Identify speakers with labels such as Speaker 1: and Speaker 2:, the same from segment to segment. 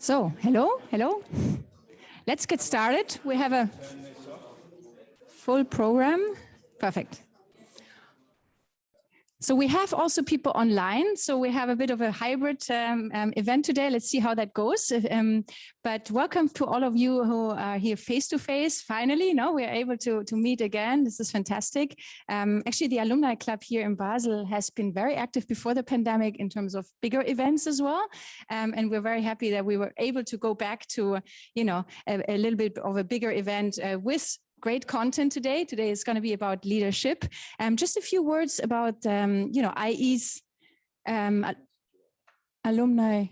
Speaker 1: So, hello. Let's get started. We have a full program. Perfect. So we have also people online. So we have a bit of a hybrid event today. Let's see how that goes. But welcome to all of you who are here face to face. Finally, we are able to meet again. This is fantastic. Actually, the Alumni Club here in Basel has been very active before the pandemic in terms of bigger events as well. And we're very happy that we were able to go back to, a little bit of a bigger event with great content today. Today is going to be about leadership. Just a few words about, IE's alumni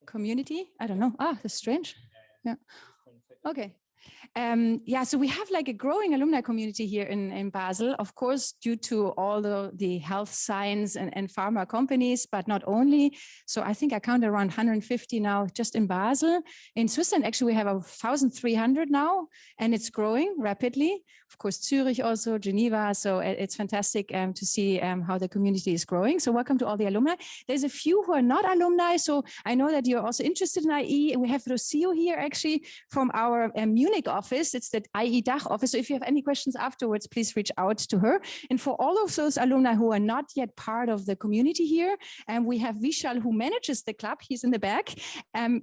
Speaker 1: community. I don't know. That's strange. Yeah. Okay. So we have like a growing alumni community here in Basel, of course, due to all the health science and pharma companies, but not only. So I think I counted around 150 now just in Basel. In Switzerland, actually, we have 1,300 now, and it's growing rapidly. Of course, Zurich also, Geneva. So it's fantastic to see how the community is growing. So welcome to all the alumni. There's a few who are not alumni. So I know that you're also interested in IE. We have Rocio here actually from our Munich office. It's the IE DACH office. So if you have any questions afterwards, please reach out to her. And for all of those alumni who are not yet part of the community here, we have Vishal who manages the club. He's in the back,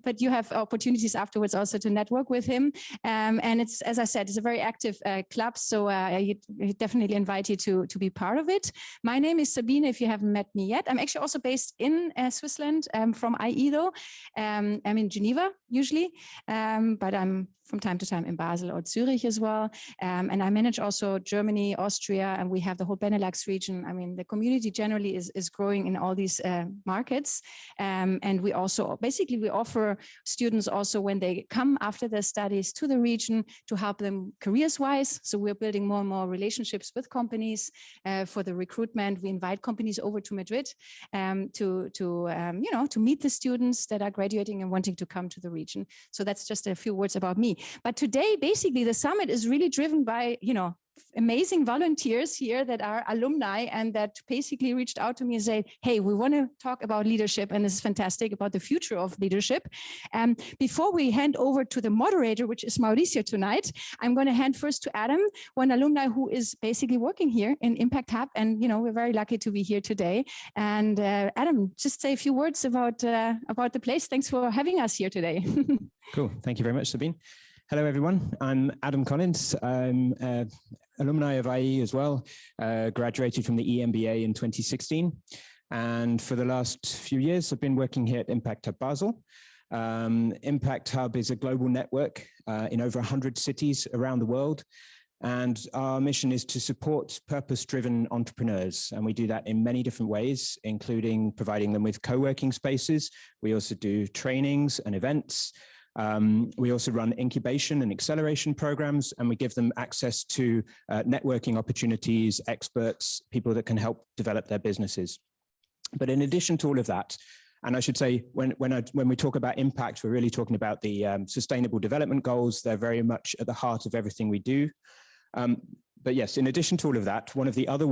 Speaker 1: but you have opportunities afterwards also to network with him. And it's, as I said, it's a very active club. So I definitely invite you to be part of it. My name is Sabine, if you haven't met me yet. I'm actually also based in Switzerland from IE though. I'm in Geneva usually, but I'm from time to time in Basel or Zurich as well. And I manage also Germany, Austria, and we have the whole Benelux region. I mean, the community generally is growing in all these markets. And we also, basically we offer students also when they come after their studies to the region to help them careers-wise. So we're building more and more relationships with companies for the recruitment. We invite companies over to Madrid to meet the students that are graduating and wanting to come to the region. So that's just a few words about me. But today, basically, the summit is really driven by, amazing volunteers here that are alumni and that basically reached out to me and said, hey, we want to talk about leadership, and this is fantastic, about the future of leadership. Before we hand over to the moderator, which is Mauricio tonight, I'm going to hand first to Adam, one alumni who is basically working here in Impact Hub, and we're very lucky to be here today. And Adam, just say a few words about the place. Thanks for having us here today.
Speaker 2: Cool. Thank you very much, Sabine. Hello, everyone. I'm Adam Collins. I'm alumni of IE as well, graduated from the EMBA in 2016. And for the last few years, I've been working here at Impact Hub Basel. Impact Hub is a global network in over 100 cities around the world. And our mission is to support purpose-driven entrepreneurs. And we do that in many different ways, including providing them with co-working spaces. We also do trainings and events. We also run incubation and acceleration programs, and we give them access to networking opportunities, experts, people that can help develop their businesses. But in addition to all of that, and I should say, when we talk about impact, we're really talking about the Sustainable Development Goals. They're very much at the heart of everything we do. But yes, in addition to all of that, one of the other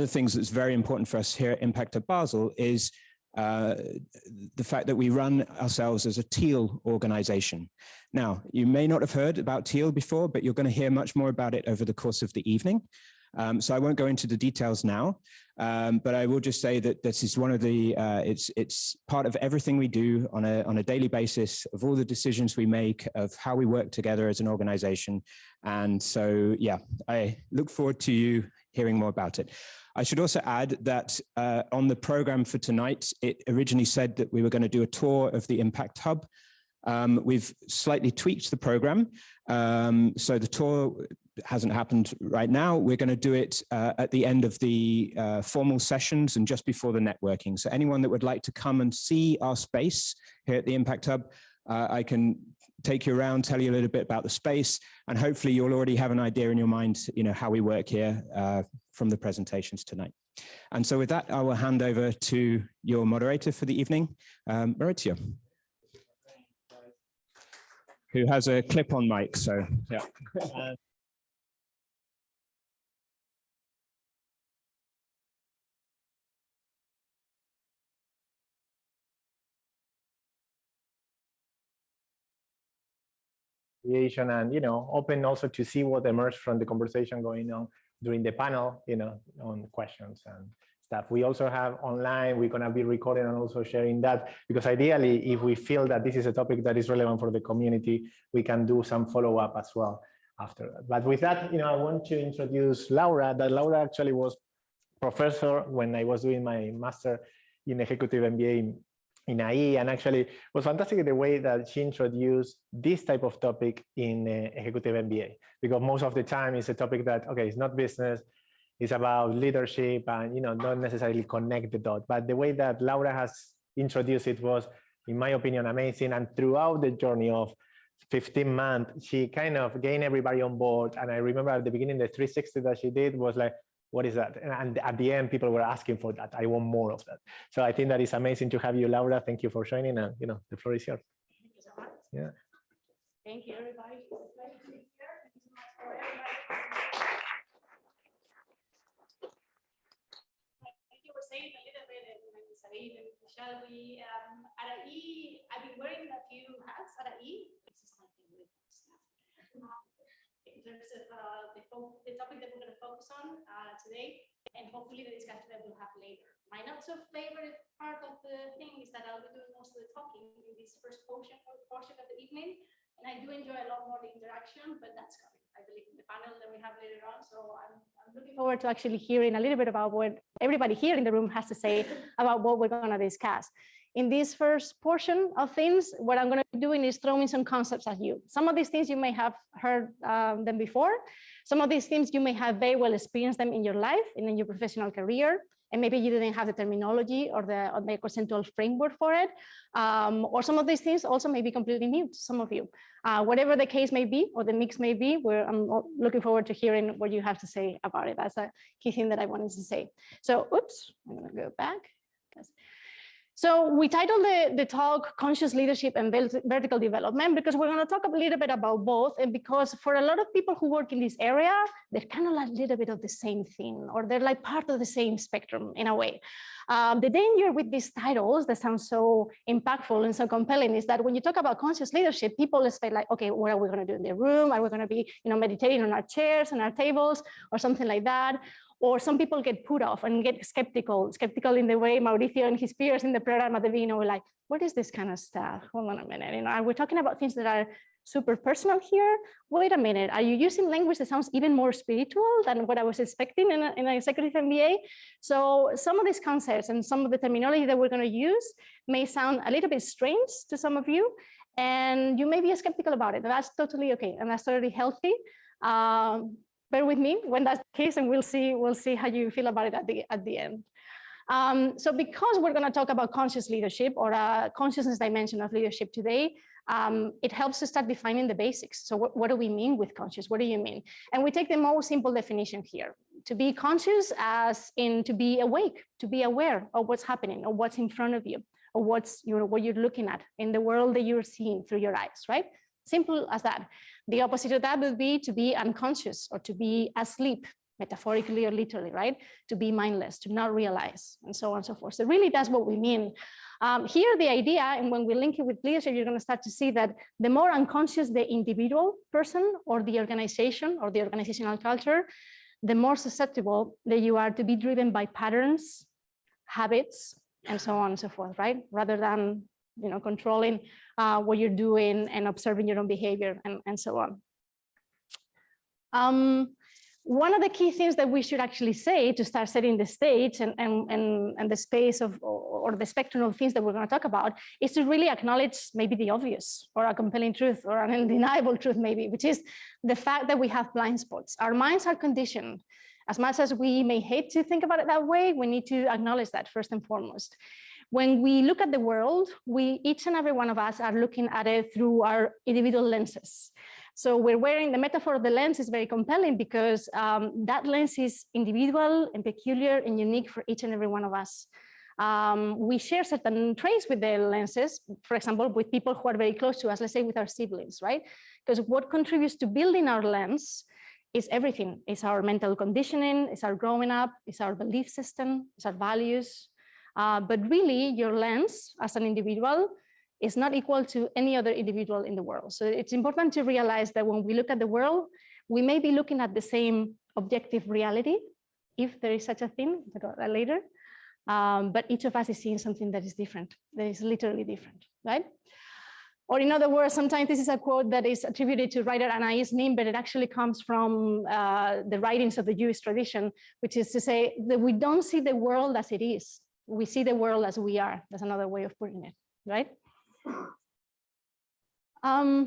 Speaker 2: things that's very important for us here at Impact Hub Basel is the fact that we run ourselves as a Teal organization. Now, you may not have heard about Teal before, but you're going to hear much more about it over the course of the evening. So I won't go into the details now, but I will just say that this is one of the, it's part of everything we do on a daily basis, of all the decisions we make, of how we work together as an organization. And so, yeah, I look forward to you hearing more about it. I should also add that on the program for tonight, it originally said that we were going to do a tour of the Impact Hub. We've slightly tweaked the program. So the tour hasn't happened right now. We're going to do it at the end of the formal sessions and just before the networking. So anyone that would like to come and see our space here at the Impact Hub, I can take you around, tell you a little bit about the space, and hopefully you'll already have an idea in your mind, how we work here from the presentations tonight. And so with that, I will hand over to your moderator for the evening, Maurizio, who has a clip-on mic, so yeah.
Speaker 3: creation, and open also to see what emerged from the conversation going on during the panel, on questions and stuff. We also have online, we're going to be recording and also sharing that, because ideally, if we feel that this is a topic that is relevant for the community, we can do some follow-up as well after that. But with that, I want to introduce Laura. That Laura actually was professor when I was doing my master in executive MBA in IE, and actually was fantastic the way that she introduced this type of topic in executive MBA, because most of the time it's a topic that, okay, it's not business, it's about leadership, and don't necessarily connect the dot. But the way that Laura has introduced it was, in my opinion, amazing. And throughout the journey of 15 months, she kind of gained everybody on board. And I remember at the beginning, the 360 that she did was like, what is that? And at the end, people were asking for that. I want more of that. So I think that is amazing to have you, Laura. Thank you for joining, and the floor is yours.
Speaker 4: Thank you so much.
Speaker 3: Yeah.
Speaker 4: Thank you, everybody. Saying a little bit, and Sarid and Michelle, we at IE, I've been wearing a few hats at IE. This is my favorite stuff. In terms of the topic that we're going to focus on today, and hopefully the discussion that we'll have later. My not so favorite part of the thing is that I'll be doing most of the talking in this first portion of the evening, and I do enjoy a lot more the interaction, but that's coming, I believe, in the panel that we have later on. So I'm looking forward to actually hearing a little bit about what everybody here in the room has to say about what we're going to discuss. In this first portion of things, what I'm going to be doing is throwing some concepts at you. Some of these things you may have heard them before. Some of these things you may have very well experienced them in your life and in your professional career. And maybe you didn't have the terminology or the conceptual framework for it. Or some of these things also may be completely new to some of you. Whatever the case may be, or the mix may be, I'm looking forward to hearing what you have to say about it. That's a key thing that I wanted to say. So, oops, I'm going to go back. So we titled the talk Conscious Leadership and Vertical Development, because we're going to talk a little bit about both, and because for a lot of people who work in this area, they're kind of like a little bit of the same thing, or they're like part of the same spectrum in a way. The danger with these titles that sound so impactful and so compelling is that when you talk about conscious leadership, people expect like, okay, what are we going to do in the room? Are we going to be, meditating on our chairs and our tables or something like that? Or some people get put off and get skeptical in the way Mauricio and his peers in the program at the beginning were like, what is this kind of stuff? Hold on a minute. Are we talking about things that are super personal here? Wait a minute. Are you using language that sounds even more spiritual than what I was expecting in an executive MBA? So some of these concepts and some of the terminology that we're going to use may sound a little bit strange to some of you, and you may be skeptical about it. That's totally okay, and that's totally healthy. Bear with me when that's the case, and we'll see how you feel about it at the end. So because we're going to talk about conscious leadership, or a consciousness dimension of leadership today, it helps to start defining the basics. So what do we mean with conscious? What do you mean? And we take the most simple definition here. To be conscious as in to be awake, to be aware of what's happening, or what's in front of you, or what you're looking at in the world that you're seeing through your eyes, right? Simple as that. The opposite of that would be to be unconscious, or to be asleep, metaphorically or literally, right? To be mindless, to not realize, and so on and so forth. So really that's what we mean. Here, the idea, and when we link it with leadership, you're going to start to see that the more unconscious the individual person or the organization or the organizational culture, the more susceptible that you are to be driven by patterns, habits, and so on and so forth, right? Rather than controlling what you're doing and observing your own behavior and so on. One of the key things that we should actually say to start setting the stage and the space of, or the spectrum of things that we're going to talk about, is to really acknowledge maybe the obvious, or a compelling truth, or an undeniable truth maybe, which is the fact that we have blind spots. Our minds are conditioned. As much as we may hate to think about it that way, we need to acknowledge that first and foremost. When we look at the world, each and every one of us are looking at it through our individual lenses. So we're wearing, the metaphor of the lens is very compelling, because that lens is individual and peculiar and unique for each and every one of us. We share certain traits with the lenses, for example, with people who are very close to us, let's say with our siblings, right? Because what contributes to building our lens is everything. It's our mental conditioning, it's our growing up, it's our belief system, it's our values. But really, your lens as an individual
Speaker 5: is not equal to any other individual in the world. So it's important to realize that when we look at the world, we may be looking at the same objective reality, if there is such a thing, we'll talk about that later. But each of us is seeing something that is different, that is literally different, right? Or in other words, sometimes this is a quote that is attributed to writer Anais Nin, but it actually comes from the writings of the Jewish tradition, which is to say that we don't see the world as it is. We see the world as we are. That's another way of putting it, right?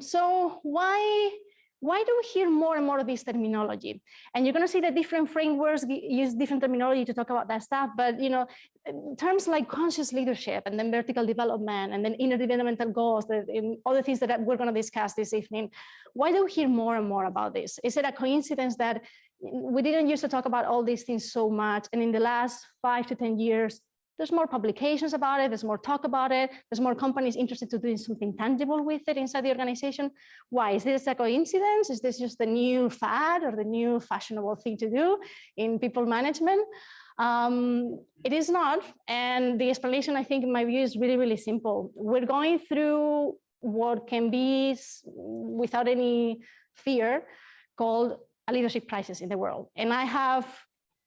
Speaker 5: So why do we hear more and more of this terminology? And you're going to see that different frameworks use different terminology to talk about that stuff. But terms like conscious leadership, and then vertical development, and then interdevelopmental goals, and other things that we're going to discuss this evening. Why do we hear more and more about this? Is it a coincidence that we didn't used to talk about all these things so much, and in the last 5 to 10 years, there's more publications about it, there's more talk about it, there's more companies interested to doing something tangible with it inside the organization? Why? Is this a coincidence? Is this just the new fad or the new fashionable thing to do in people management? It is not. And the explanation, I think, in my view, is really, really simple. We're going through what can be, without any fear, called a leadership crisis in the world. And I have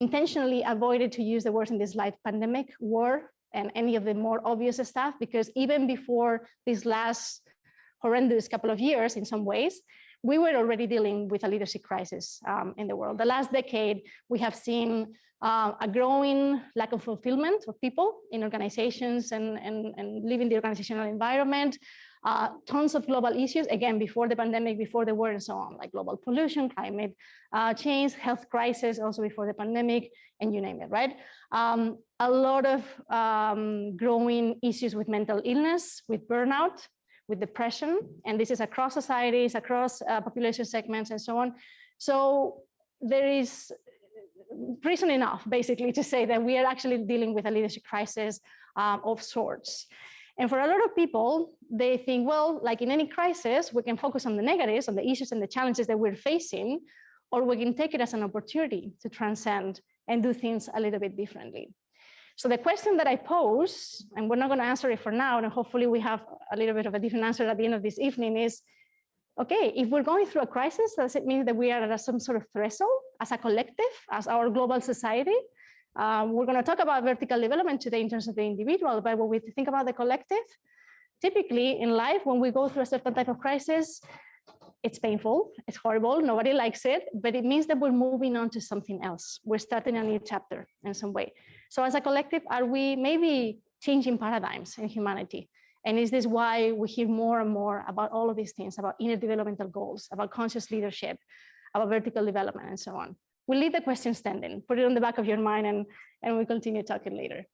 Speaker 5: intentionally avoided to use the words in this slide, pandemic, war, and any of the more obvious stuff, because even before this last horrendous couple of years, in some ways, we were already dealing with a leadership crisis in the world. The last decade, we have seen a growing lack of fulfillment of people in organizations and living the organizational environment. Tons of global issues, again, before the pandemic, before the war, and so on, like global pollution, climate change, health crisis, also before the pandemic, and you name it, right? A lot of growing issues with mental illness, with burnout, with depression, and this is across societies, across population segments, and so on. So there is reason enough, basically, to say that we are actually dealing with a leadership crisis of sorts. And for a lot of people, they think, well, like in any crisis, we can focus on the negatives, on the issues and the challenges that we're facing, or we can take it as an opportunity to transcend and do things a little bit differently. So the question that I pose, and we're not going to answer it for now, and hopefully we have a little bit of a different answer at the end of this evening, is, okay, if we're going through a crisis, does it mean that we are at some sort of threshold as a collective, as our global society? We're going to talk about vertical development today in terms of the individual, but when we think about the collective, typically in life, when we go through a certain type of crisis, it's painful, it's horrible, nobody likes it, but it means that we're moving on to something else. We're starting a new chapter in some way. So as a collective, are we maybe changing paradigms in humanity? And is this why we hear more and more about all of these things, about interdevelopmental goals, about conscious leadership, about vertical development, and so on? We'll leave the question standing, put it on the back of your mind, and we'll continue talking later.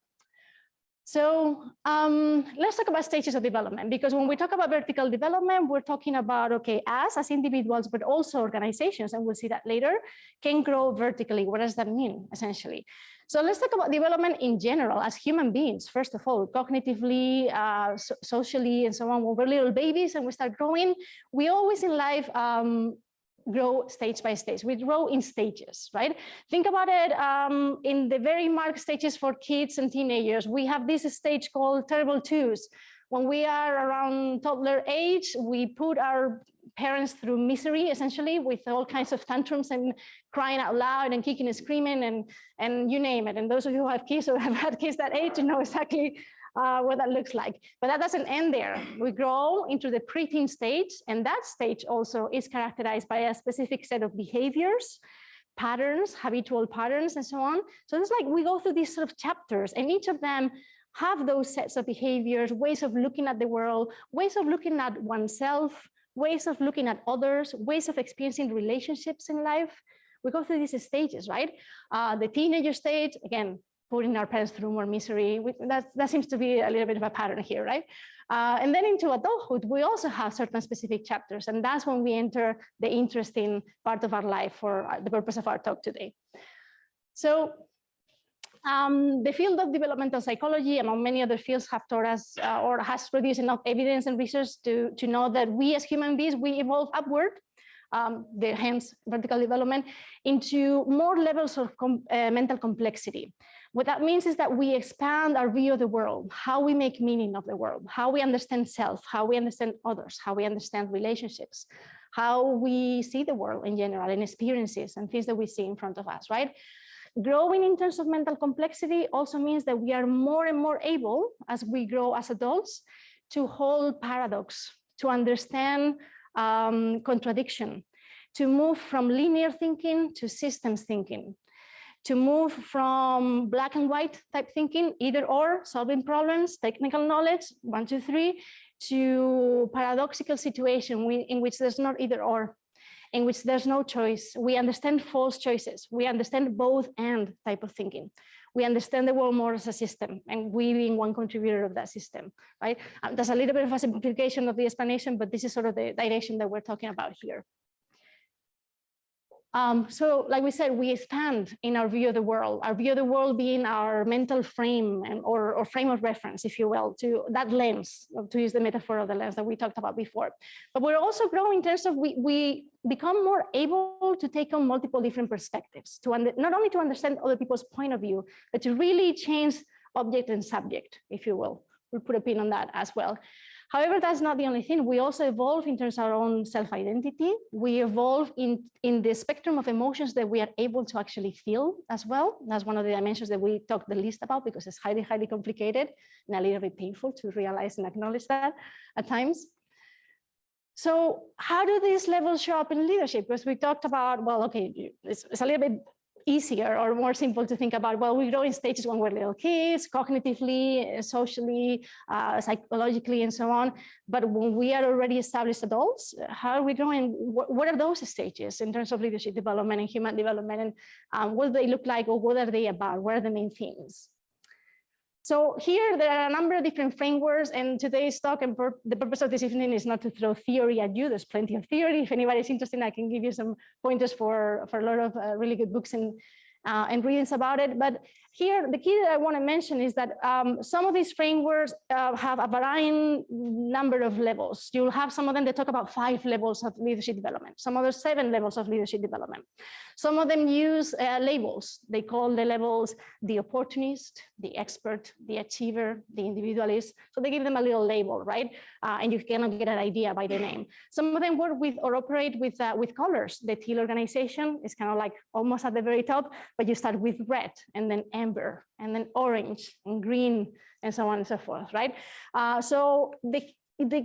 Speaker 5: So let's talk about stages of development, because when we talk about vertical development, we're talking about, okay, us as individuals, but also organizations, and we'll see that later, can grow vertically. What does that mean, essentially? So let's talk about development in general as human beings, first of all, cognitively, socially, and so on. When we're little babies and we start growing, we always in life grow stage by stage. We grow in stages, right? Think about it in the very marked stages for kids and teenagers. We have this stage called terrible twos. When we are around toddler age, we put our parents through misery, essentially, with all kinds of tantrums and crying out loud and kicking and screaming and you name it. And those of you who have kids or have had kids that age, you know exactly what that looks like. But that doesn't end there. We grow into the preteen stage, and that stage also is characterized by a specific set of behaviors, patterns, habitual patterns, and so on. So it's like we go through these sort of chapters, and each of them have those sets of behaviors, ways of looking at the world, ways of looking at oneself, ways of looking at others, ways of experiencing relationships in life. We go through these stages, right? The teenager stage, again, putting our parents through more misery. That seems to be a little bit of a pattern here, right? And then into adulthood, we also have certain specific chapters, and that's when we enter the interesting part of our life for the purpose of our talk today. So the field of developmental psychology, among many other fields, have taught us or has produced enough evidence and research to know that we as human beings, we evolve upward, hence vertical development, into more levels of mental complexity. What that means is that we expand our view of the world, how we make meaning of the world, how we understand self, how we understand others, how we understand relationships, how we see the world in general and experiences and things that we see in front of us, right? Growing in terms of mental complexity also means that we are more and more able, as we grow as adults, to hold paradox, to understand contradiction, to move from linear thinking to systems thinking, to move from black and white type thinking, either or, solving problems, technical knowledge, 1, 2, 3, to paradoxical situation in which there's not either or, in which there's no choice. We understand false choices. We understand both and type of thinking. We understand the world more as a system, and we being one contributor of that system, right? There's a little bit of a simplification of the explanation, but this is sort of the direction that we're talking about here. So like we said, we expand in our view of the world being our mental frame or frame of reference, if you will, to that lens, to use the metaphor of the lens that we talked about before. But we're also growing in terms of we become more able to take on multiple different perspectives, to not only to understand other people's point of view, but to really change object and subject, if you will. We'll put a pin on that as well. However, that's not the only thing. We also evolve in terms of our own self-identity. We evolve in the spectrum of emotions that we are able to actually feel as well. That's one of the dimensions that we talk the least about because it's highly, highly complicated and a little bit painful to realize and acknowledge that at times. So how do these levels show up in leadership? Because we talked about, well, okay, it's a little bit easier or more simple to think about, well, we grow in stages when we're little kids, cognitively, socially, psychologically, and so on. But when we are already established adults, how are we growing? What are those stages in terms of leadership development and human development? And what do they look like, or what are they about? What are the main themes? So here there are a number of different frameworks, and today's talk and the purpose of this evening is not to throw theory at you. There's plenty of theory. If anybody's interested, I can give you some pointers for a lot of really good books and readings about it. But here, the key that I want to mention is that some of these frameworks have a varying number of levels. You'll have some of them that talk about 5 levels of leadership development, some others 7 levels of leadership development. Some of them use labels. They call the levels the opportunist, the expert, the achiever, the individualist. So they give them a little label, right? And you cannot get an idea by the name. Some of them work with or operate with colors. The Teal organization is kind of like almost at the very top, but you start with red and then amber and then orange and green and so on and so forth, right? So the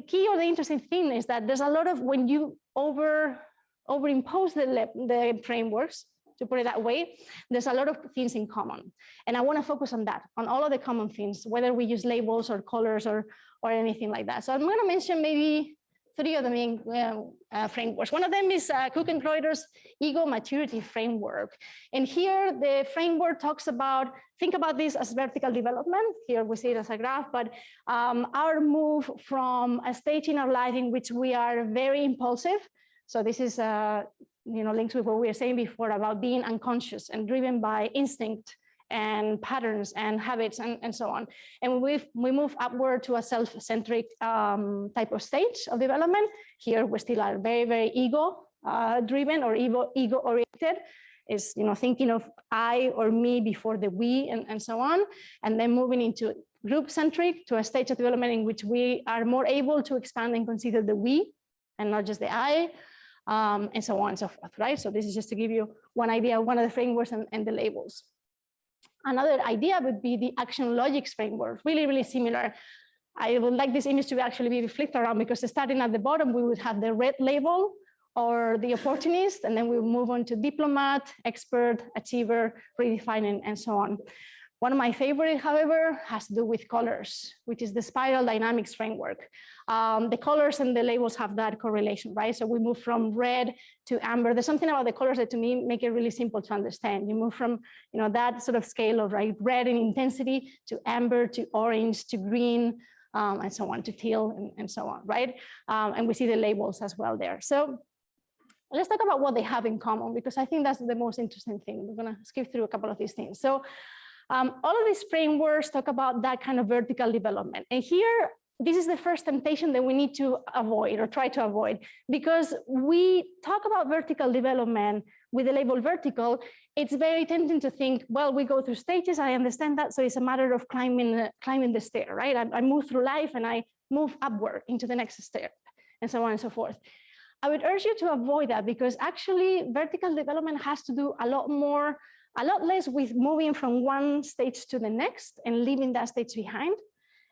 Speaker 5: key or the interesting thing is that there's a lot of, when you overimpose the frameworks, to put it that way, there's a lot of things in common. And I want to focus on that, on all of the common things, whether we use labels or colors or anything like that. So I'm going to mention maybe 3 of the main frameworks. One of them is Cook and Kreuter's ego maturity framework. And here the framework talks about, think about this as vertical development. Here we see it as a graph, but our move from a stage in our life in which we are very impulsive. So this is links with what we were saying before about being unconscious and driven by instinct and patterns and habits and so on. And we move upward to a self-centric type of stage of development. Here we still are very, very ego driven or ego oriented. Is thinking of I or me before the we and so on. And then moving into group centric to a stage of development in which we are more able to expand and consider the we and not just the I. And so on and so forth, right? So this is just to give you one idea of one of the frameworks and the labels. Another idea would be the action logics framework, really, really similar. I would like this image to actually be flipped around because starting at the bottom, we would have the red label or the opportunist, and then we move on to diplomat, expert, achiever, redefining, and so on. One of my favorite, however, has to do with colors, which is the spiral dynamics framework. The colors and the labels have that correlation, right? So we move from red to amber. There's something about the colors that to me make it really simple to understand. You move from that sort of scale of red in intensity to amber to orange to green and so on to teal and so on, right? And we see the labels as well there. So let's talk about what they have in common, because I think that's the most interesting thing. We're gonna skip through a couple of these things. So all of these frameworks talk about that kind of vertical development. And here this is the first temptation that we need to avoid or try to avoid, because we talk about vertical development with the label vertical. It's very tempting to think, well, we go through stages, I understand that, so it's a matter of climbing the stair, right? I move through life and I move upward into the next step, and so on and so forth. I would urge you to avoid that, because actually vertical development has to do a lot less with moving from one stage to the next and leaving that stage behind.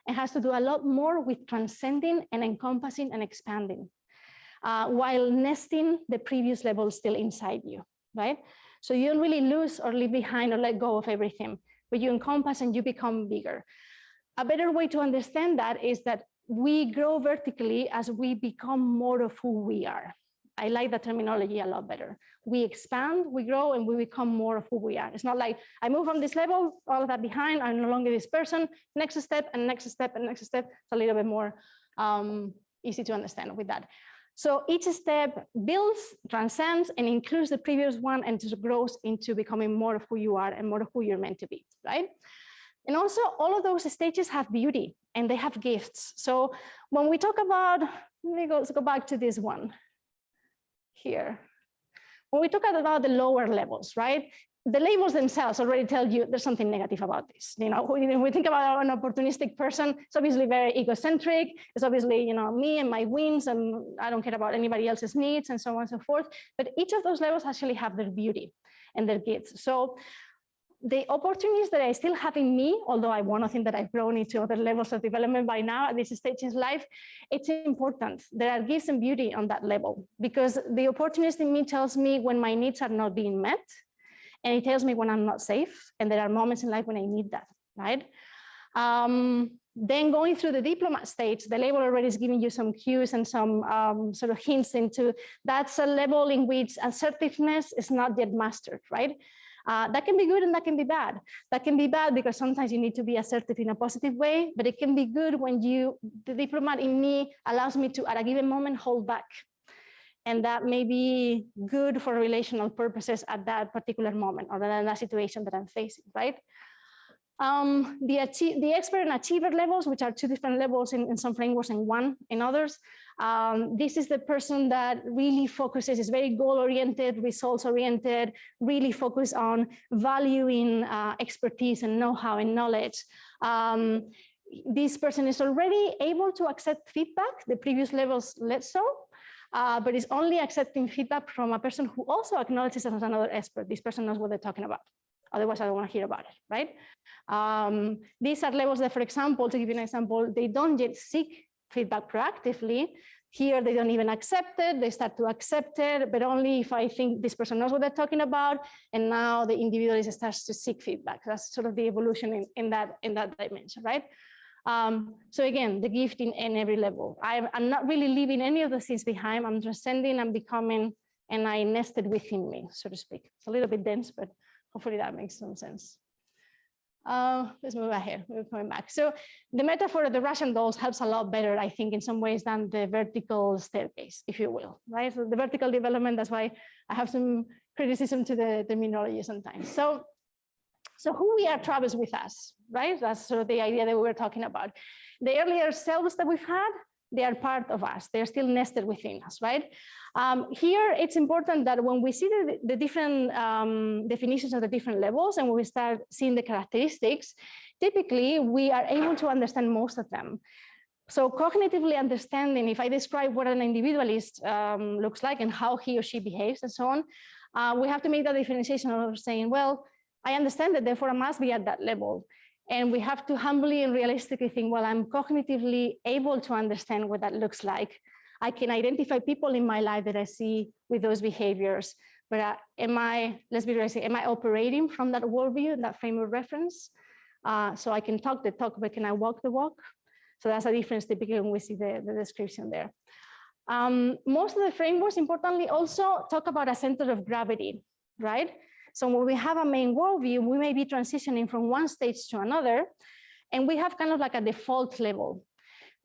Speaker 5: It has to do a lot more with transcending and encompassing and expanding, while nesting the previous level still inside you, right? So you don't really lose or leave behind or let go of everything, but you encompass and you become bigger. A better way to understand that is that we grow vertically as we become more of who we are. I like that terminology a lot better. We expand, we grow, and we become more of who we are. It's not like I move from this level, all of that behind, I'm no longer this person, next step and next step and next step. It's a little bit more easy to understand with that. So each step builds, transcends, and includes the previous one, and just grows into becoming more of who you are and more of who you're meant to be, right? And also all of those stages have beauty and they have gifts. So when we talk about, let's go back to this one here. When we talk about the lower levels, right? The labels themselves already tell you there's something negative about this. You know, when we think about an opportunistic person, it's obviously very egocentric. It's obviously, you know, me and my wins, and I don't care about anybody else's needs, and so on and so forth. But each of those levels actually have their beauty and their gifts. So the opportunities that I still have in me, although I want to think that I've grown into other levels of development by now at this stage in life, it's important. There are gifts and beauty on that level, because the opportunist in me tells me when my needs are not being met, and it tells me when I'm not safe, and there are moments in life when I need that, right? Then going through the diplomat stage, the label already is giving you some cues and some sort of hints into that's a level in which assertiveness is not yet mastered, right? That can be good and that can be bad. That can be bad because sometimes you need to be assertive in a positive way, but it can be good when the diplomat in me allows me to, at a given moment, hold back. And that may be good for relational purposes at that particular moment or in that situation that I'm facing, right? The expert and achiever levels, which are two different levels in some frameworks and one in others. This is the person that really focuses, is very goal-oriented, results-oriented, really focus on valuing expertise and know-how and knowledge. This person is already able to accept feedback, the previous levels less so, but is only accepting feedback from a person who also acknowledges as another expert. This person knows what they're talking about. Otherwise, I don't want to hear about it, right? These are levels that, for example, to give you an example, they don't yet seek feedback proactively. Here, they don't even accept it. They start to accept it, but only if I think this person knows what they're talking about. And now the individualist starts to seek feedback. That's sort of the evolution in that dimension, right? So again, the gift in every level. I'm not really leaving any of the things behind. I'm transcending, I'm becoming, and I nested within me, so to speak. It's a little bit dense, but hopefully that makes some sense. Let's move ahead, we're coming back. So the metaphor of the Russian dolls helps a lot better, I think, in some ways than the vertical staircase, if you will, right? So the vertical development, that's why I have some criticism to the terminology sometimes. So who we are travels with us, right? That's sort of the idea that we were talking about. The earlier selves that we've had, they are part of us. They're still nested within us, right? Here, it's important that when we see the different definitions of the different levels and when we start seeing the characteristics, typically we are able to understand most of them. So cognitively understanding, if I describe what an individualist looks like and how he or she behaves and so on, we have to make that differentiation of saying, well, I understand that, therefore I must be at that level. And we have to humbly and realistically think, well, I'm cognitively able to understand what that looks like. I can identify people in my life that I see with those behaviors, but let's be realistic, am I operating from that worldview, that frame of reference? So I can talk the talk, but can I walk the walk? So that's a difference typically when we see the description there. Most of the frameworks, importantly, also talk about a center of gravity, right? So when we have a main worldview, we may be transitioning from one stage to another, and we have kind of like a default level.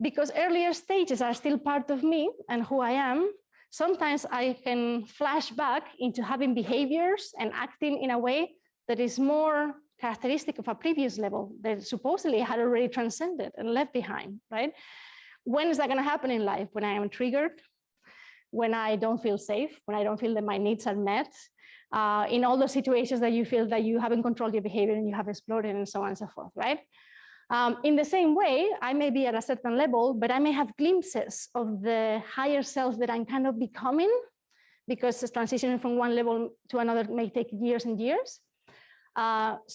Speaker 5: Because earlier stages are still part of me and who I am, sometimes I can flash back into having behaviors and acting in a way that is more characteristic of a previous level that supposedly had already transcended and left behind, right? when is that going to happen in life? When I am triggered, when I don't feel safe, when I don't feel that my needs are met, in all those situations that you feel that you haven't controlled your behavior and you have exploded and so on and so forth, right? In the same way, I may be at a certain level, but I may have glimpses of the higher self that I'm kind of becoming, because this transitioning from one level to another may take years and years.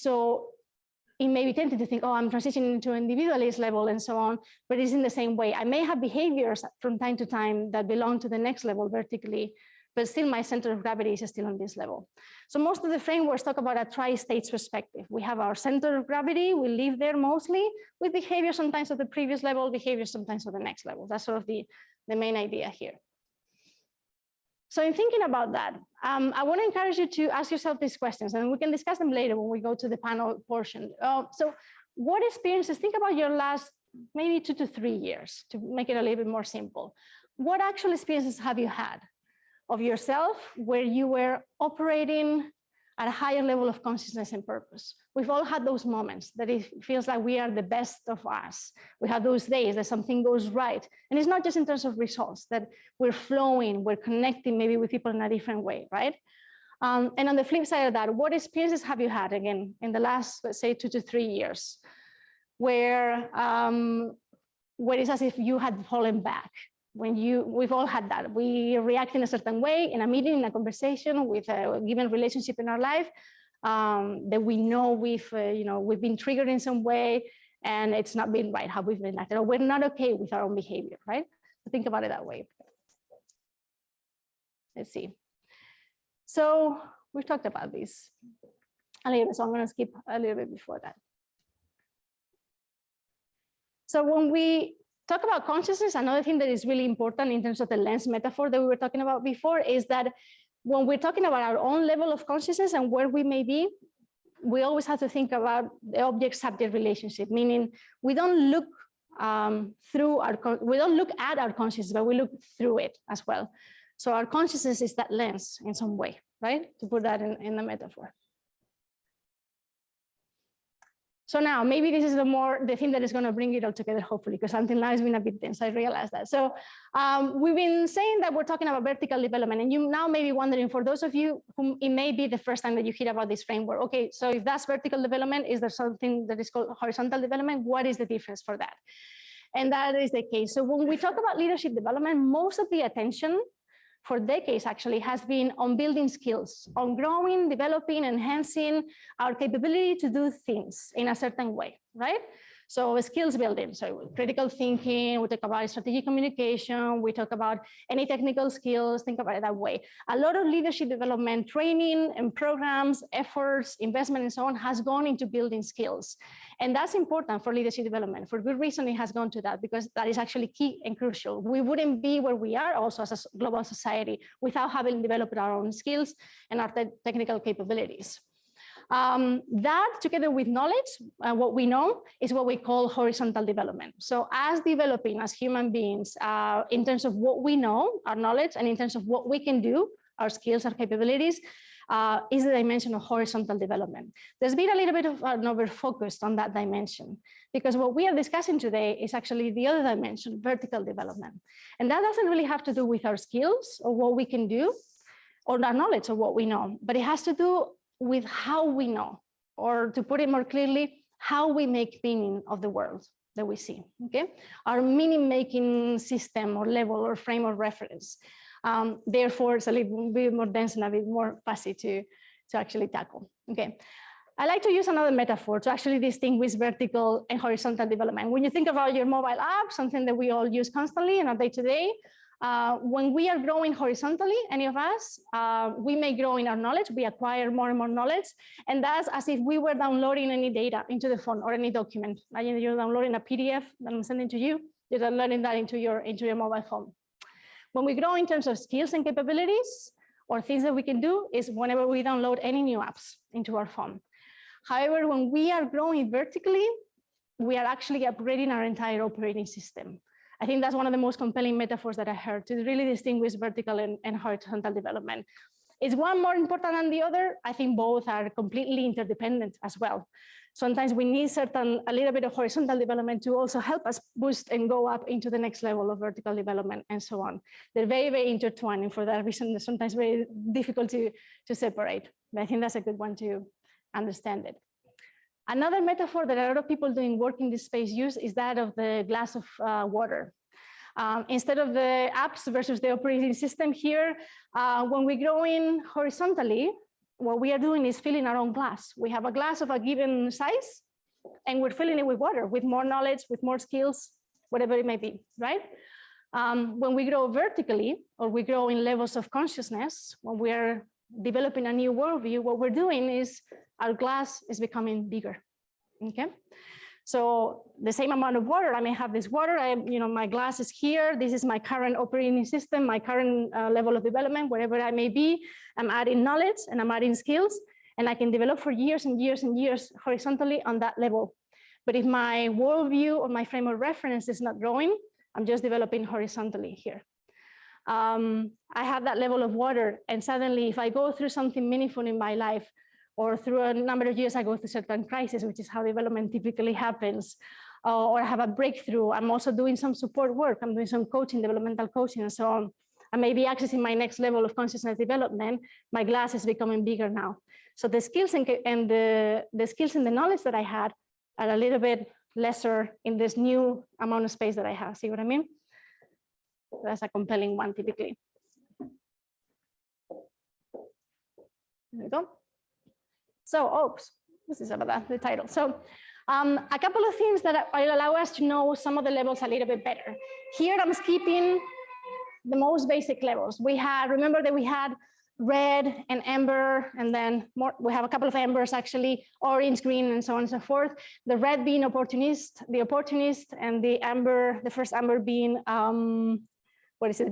Speaker 5: So it may be tempted to think, oh, I'm transitioning to individualist level and so on, but it's in the same way. I may have behaviors from time to time that belong to the next level vertically, but still my center of gravity is still on this level. So most of the frameworks talk about a tri-states perspective. We have our center of gravity, we live there mostly, with behavior sometimes of the previous level, behavior sometimes of the next level. That's sort of the main idea here. So in thinking about that, I want to encourage you to ask yourself these questions, and we can discuss them later when we go to the panel portion. So what experiences, think about your last maybe 2 to 3 years to make it a little bit more simple. What actual experiences have you had of yourself where you were operating at a higher level of consciousness and purpose? We've all had those moments that it feels like we are the best of us. We have those days that something goes right. And it's not just in terms of results, that we're flowing, we're connecting maybe with people in a different way, right? And on the flip side of that, what experiences have you had, again, in the last, let's say, 2 to 3 years, where it's as if you had fallen back? We've all had that. We react in a certain way in a meeting, in a conversation, with a given relationship in our life, that we know we've been triggered in some way, and it's not been right how we've been acted, or we're not okay with our own behavior, right? So think about it that way. Let's see. So we've talked about this a little bit, so I'm going to skip a little bit before that. So when we talk about consciousness, another thing that is really important in terms of the lens metaphor that we were talking about before is that when we're talking about our own level of consciousness and where we may be, we always have to think about the object-subject relationship, meaning we don't look we don't look at our consciousness, but we look through it as well. So our consciousness is that lens in some way, right? To put that in the metaphor. So now maybe this is the thing that is going to bring it all together, hopefully, because until now it's been a bit dense. I realize that. So we've been saying that we're talking about vertical development, and you now may be wondering, for those of you whom it may be the first time that you hear about this framework, okay, so if that's vertical development, is there something that is called horizontal development? What is the difference for that? And that is the case. So when we talk about leadership development, most of the attention for decades actually has been on building skills, on growing, developing, enhancing our capability to do things in a certain way, right? So skills building, so critical thinking, we talk about strategic communication, we talk about any technical skills, think about it that way. A lot of leadership development training and programs, efforts, investment, and so on has gone into building skills. And that's important for leadership development. For good reason it has gone to that, because that is actually key and crucial. We wouldn't be where we are also as a global society without having developed our own skills and our technical capabilities. That, together with knowledge, what we know is what we call horizontal development. So as developing as human beings, in terms of what we know, our knowledge, and in terms of what we can do, our skills, our capabilities, is the dimension of horizontal development. There's been a little bit of an over-focus on that dimension, because what we are discussing today is actually the other dimension, vertical development. And that doesn't really have to do with our skills or what we can do, or our knowledge of what we know, but it has to do with how we know, or to put it more clearly, how we make meaning of the world that we see, okay? Our meaning-making system or level or frame of reference. Therefore, it's a little bit more dense and a bit more fussy to actually tackle, okay? I like to use another metaphor to actually distinguish vertical and horizontal development. When you think about your mobile app, something that we all use constantly in our day-to-day, when we are growing horizontally, any of us, we may grow in our knowledge, we acquire more and more knowledge, and that's as if we were downloading any data into the phone or any document. Imagine you're downloading a PDF that I'm sending to you, you're downloading that into your mobile phone. When we grow in terms of skills and capabilities, or things that we can do, is whenever we download any new apps into our phone. However, when we are growing vertically, we are actually upgrading our entire operating system. I think that's one of the most compelling metaphors that I heard to really distinguish vertical and horizontal development. Is one more important than the other? I think both are completely interdependent as well. Sometimes we need a little bit of horizontal development to also help us boost and go up into the next level of vertical development and so on. They're very, very intertwined, and for that reason, they're sometimes very difficult to separate. But I think that's a good one to understand it. Another metaphor that a lot of people doing work in this space use is that of the glass of water. Instead of the apps versus the operating system here, when we grow in horizontally, what we are doing is filling our own glass. We have a glass of a given size, and we're filling it with water, with more knowledge, with more skills, whatever it may be, right? When we grow vertically, or we grow in levels of consciousness, when we are developing a new worldview, what we're doing is our glass is becoming bigger, okay? So the same amount of water, I may have this water, my glass is here, this is my current operating system, my current level of development, wherever I may be, I'm adding knowledge and I'm adding skills, and I can develop for years and years and years horizontally on that level. But if my worldview or my frame of reference is not growing, I'm just developing horizontally here. I have that level of water, and suddenly if I go through something meaningful in my life, or through a number of years, I go through certain crises, which is how development typically happens, or I have a breakthrough. I'm also doing some support work. I'm doing some coaching, developmental coaching, and so on. I may be accessing my next level of consciousness development. My glass is becoming bigger now. So the skills and the skills and the knowledge that I had are a little bit lesser in this new amount of space that I have. See what I mean? That's a compelling one, typically. There we go. So, oops, this is about the title. So a couple of things that will allow us to know some of the levels a little bit better. Here I'm skipping the most basic levels. Remember that we had red and amber, and then we have a couple of ambers actually, orange, green, and so on and so forth. The red being the opportunist, and the first amber being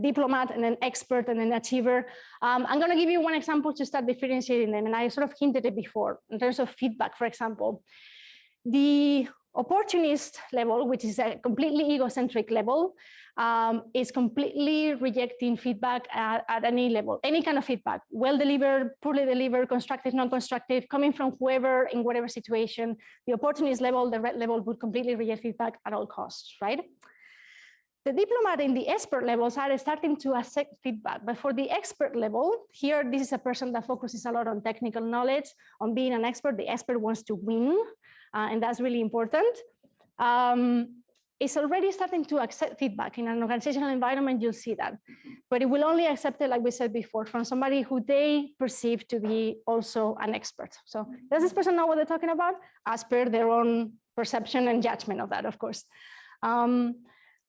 Speaker 5: diplomat, and then expert, and then achiever. I'm going to give you one example to start differentiating them, and I sort of hinted it before in terms of feedback. For example, the opportunist level, which is a completely egocentric level, is completely rejecting feedback at any level, any kind of feedback, well delivered, poorly delivered, constructive, non-constructive, coming from whoever in whatever situation. The opportunist level, the red level, would completely reject feedback at all costs, right? The diplomat in the expert levels are starting to accept feedback, but for the expert level, here, this is a person that focuses a lot on technical knowledge, on being an expert. The expert wants to win, and that's really important. It's already starting to accept feedback. In an organizational environment, you'll see that, but it will only accept it, like we said before, from somebody who they perceive to be also an expert. So does this person know what they're talking about? As per their own perception and judgment of that, of course.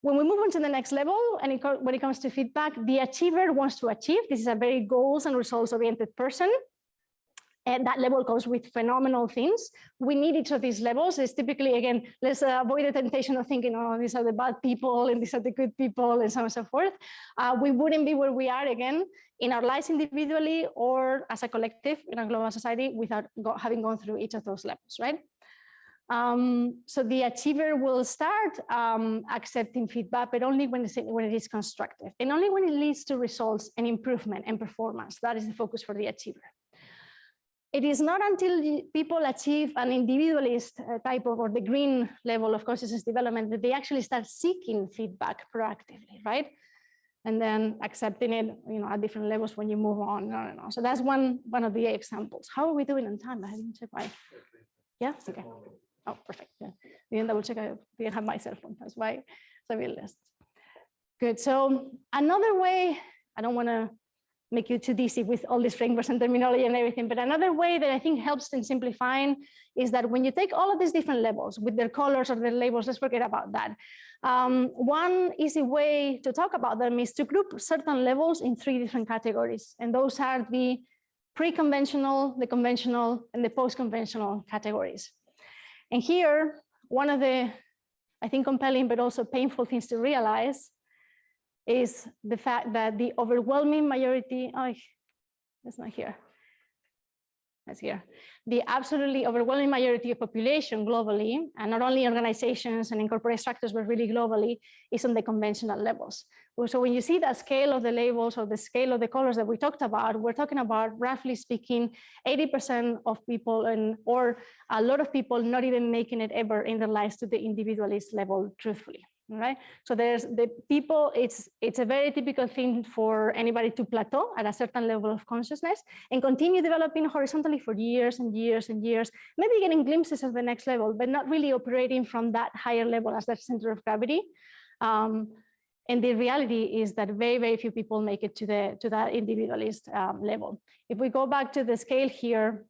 Speaker 5: When we move on to the next level, and when it comes to feedback, the achiever wants to achieve. This is a very goals and results oriented person. And that level goes with phenomenal things. We need each of these levels. It's typically, again, let's avoid the temptation of thinking, oh, these are the bad people and these are the good people and so on and so forth. We wouldn't be where we are, again, in our lives individually or as a collective in a global society without having gone through each of those levels, right? So the achiever will start accepting feedback, but only when it is constructive, and only when it leads to results and improvement and performance. That is the focus for the achiever. It is not until people achieve an individualist type of, or the green level of consciousness development, that they actually start seeking feedback proactively, right? And then accepting it, at different levels when you move on. No. So that's one of the examples. How are we doing on time? I haven't checked why. Yeah, okay. Oh, perfect. Yeah. We didn't double check. I didn't have my cell phone. That's why it's a bit less. Good. So another way, I don't want to make you too dizzy with all these frameworks and terminology and everything, but another way that I think helps in simplifying is that when you take all of these different levels with their colors or their labels, let's forget about that. One easy way to talk about them is to group certain levels in 3 different categories. And those are the pre-conventional, the conventional, and the post-conventional categories. And here, one of the, I think, compelling but also painful things to realize is the fact that the overwhelming majority, oh, that's not here. that's here, the absolutely overwhelming majority of population globally, and not only organizations and in corporate structures, but really globally, is on the conventional levels. So when you see that scale of the labels or the scale of the colors that we talked about, we're talking about, roughly speaking, 80% of people or a lot of people not even making it ever in their lives to the individualist level, truthfully. Right? So there's the people, it's a very typical thing for anybody to plateau at a certain level of consciousness and continue developing horizontally for years and years and years, maybe getting glimpses of the next level, but not really operating from that higher level as that center of gravity. And the reality is that very, very few people make it to that individualist level. If we go back to the scale here,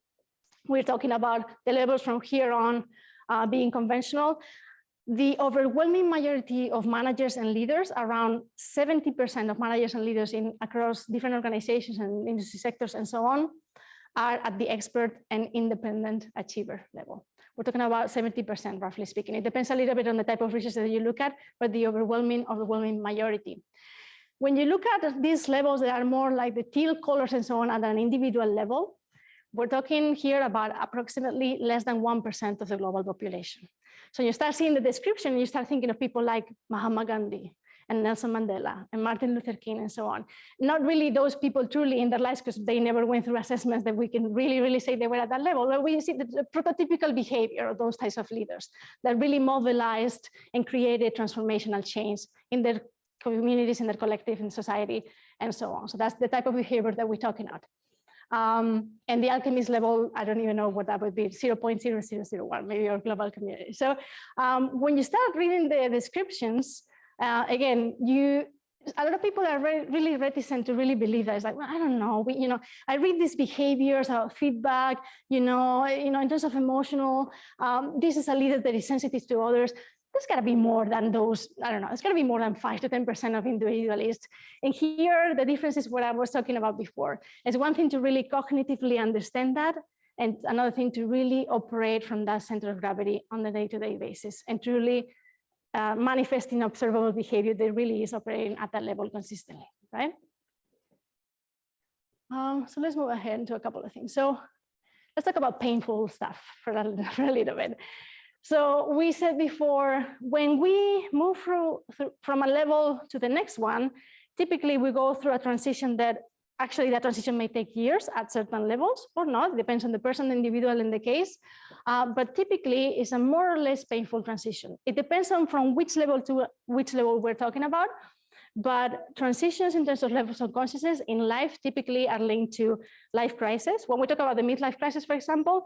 Speaker 5: we're talking about the levels from here on being conventional. The overwhelming majority of managers and leaders, around 70% of managers and leaders across different organizations and industry sectors and so on, are at the expert and independent achiever level. We're talking about 70%, roughly speaking. It depends a little bit on the type of research that you look at, but the overwhelming majority. When you look at these levels that are more like the teal colors and so on at an individual level, we're talking here about approximately less than 1% of the global population. So you start seeing the description, and you start thinking of people like Mahatma Gandhi and Nelson Mandela and Martin Luther King and so on. Not really those people truly in their lives, because they never went through assessments that we can really say they were at that level, but we see the prototypical behavior of those types of leaders that really mobilized and created transformational change in their communities, in their collective, in society, and so on. So that's the type of behavior that we're talking about. And the alchemist level, I don't even know what that would be, 0.0001, maybe your global community. So when you start reading the descriptions, again, a lot of people are really reticent to really believe that. It's like, well, I don't know, I read these behaviors about feedback, in terms of emotional, this is a leader that is sensitive to others. There's got to be more than those, I don't know, it's got to be more than 5 to 10% of individualists. And here, the difference is what I was talking about before. It's one thing to really cognitively understand that, and another thing to really operate from that center of gravity on a day-to-day basis and truly manifesting observable behavior that really is operating at that level consistently, right? So let's move ahead into a couple of things. So let's talk about painful stuff for a little bit. So we said before, when we move from a level to the next one, typically we go through a transition that actually that transition may take years at certain levels or not, depends on the person, the individual in the case, but typically it's a more or less painful transition. It depends on from which level to which level we're talking about, but transitions in terms of levels of consciousness in life typically are linked to life crisis. When we talk about the midlife crisis, for example,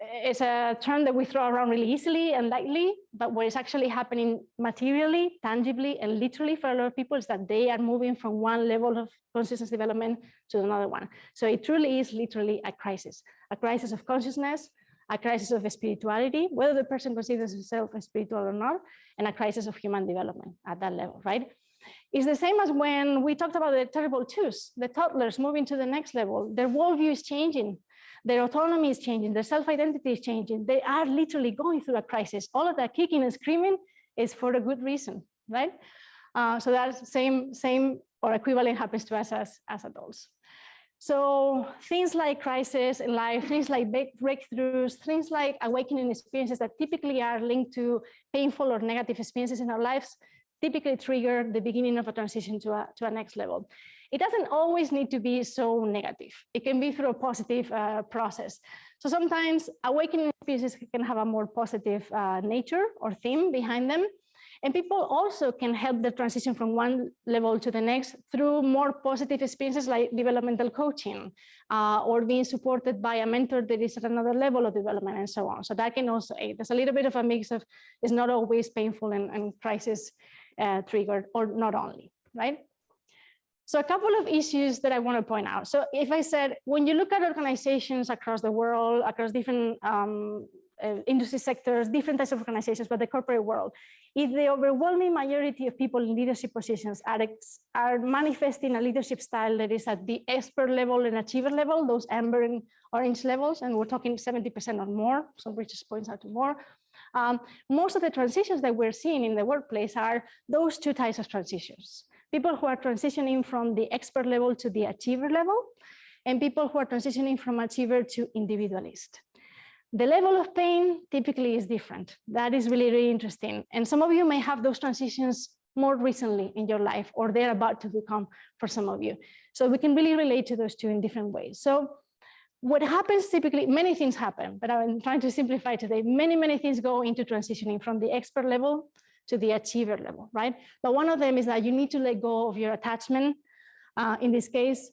Speaker 5: it's a term that we throw around really easily and lightly, but what is actually happening materially, tangibly, and literally for a lot of people is that they are moving from one level of consciousness development to another one. So it truly is literally a crisis of consciousness, a crisis of spirituality, whether the person considers himself spiritual or not, and a crisis of human development at that level, right? It's the same as when we talked about the terrible twos, the toddlers moving to the next level, their worldview is changing. Their autonomy is changing, their self-identity is changing. They are literally going through a crisis. All of that kicking and screaming is for a good reason, right? So that same or equivalent happens to us as adults. So things like crisis in life, things like breakthroughs, things like awakening experiences that typically are linked to painful or negative experiences in our lives, typically trigger the beginning of a transition to a next level. It doesn't always need to be so negative. It can be through a positive process. So sometimes awakening experiences can have a more positive nature or theme behind them. And people also can help the transition from one level to the next through more positive experiences like developmental coaching or being supported by a mentor that is at another level of development and so on. So that can also aid. There's a little bit of a mix of, it's not always painful and crisis triggered, or not only, right? So a couple of issues that I want to point out. So if I said, when you look at organizations across the world, across different industry sectors, different types of organizations, but the corporate world, if the overwhelming majority of people in leadership positions are manifesting a leadership style that is at the expert level and achiever level, those amber and orange levels, and we're talking 70% or more, some research points out to more, most of the transitions that we're seeing in the workplace are those two types of transitions. People who are transitioning from the expert level to the achiever level, and people who are transitioning from achiever to individualist. The level of pain typically is different. That is really, really interesting. And some of you may have those transitions more recently in your life, or they're about to become for some of you. So we can really relate to those two in different ways. So what happens typically, many things happen, but I'm trying to simplify today. Many things go into transitioning from the expert level to the achiever level, right? But one of them is that you need to let go of your attachment, in this case,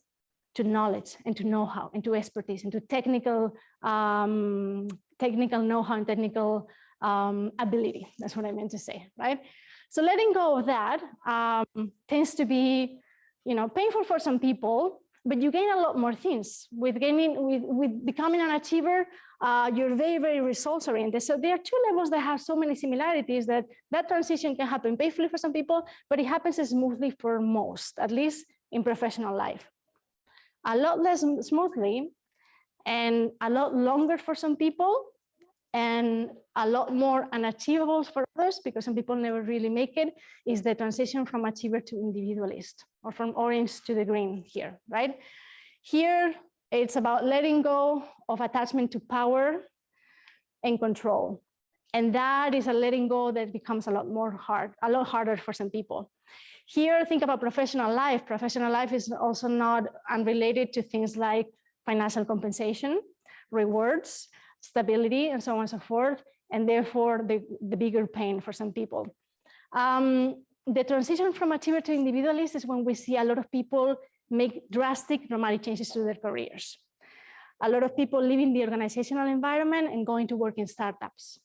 Speaker 5: to knowledge and to know-how and to expertise and to technical know-how and technical ability. That's what I meant to say, right? So letting go of that tends to be, painful for some people, but you gain a lot more things. With becoming an achiever, you're very, very results oriented. So there are two levels that have so many similarities that transition can happen painfully for some people, but it happens smoothly for most, at least in professional life. A lot less smoothly and a lot longer for some people, and a lot more unachievable for others, because some people never really make it, is the transition from achiever to individualist, or from orange to the green here, right? Here, it's about letting go of attachment to power and control. And that is a letting go that becomes a lot harder for some people. Here, think about professional life. Professional life is also not unrelated to things like financial compensation, rewards, stability, and so on and so forth, and therefore the bigger pain for some people. The transition from achiever to individualist is when we see a lot of people make drastic, dramatic changes to their careers. A lot of people leaving the organizational environment and going to work in startups.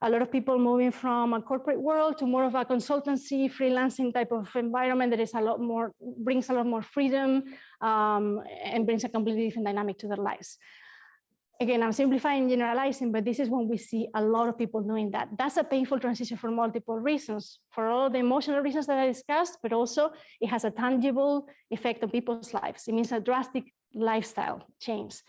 Speaker 5: A lot of people moving from a corporate world to more of a consultancy, freelancing type of environment that is brings a lot more freedom and brings a completely different dynamic to their lives. Again, I'm simplifying, generalizing, but this is when we see a lot of people doing that. That's a painful transition for multiple reasons, for all the emotional reasons that I discussed, but also it has a tangible effect on people's lives. It means a drastic lifestyle change.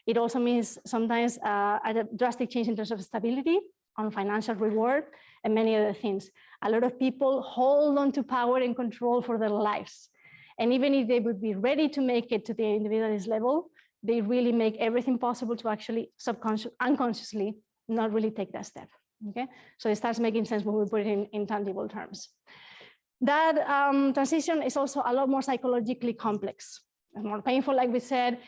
Speaker 5: It also means sometimes a drastic change in terms of stability, on financial reward, and many other things. A lot of people hold on to power and control for their lives. And even if they would be ready to make it to the individualist level, they really make everything possible to actually unconsciously not really take that step, okay? So it starts making sense when we put it in tangible terms. That transition is also a lot more psychologically complex, more painful, like we said.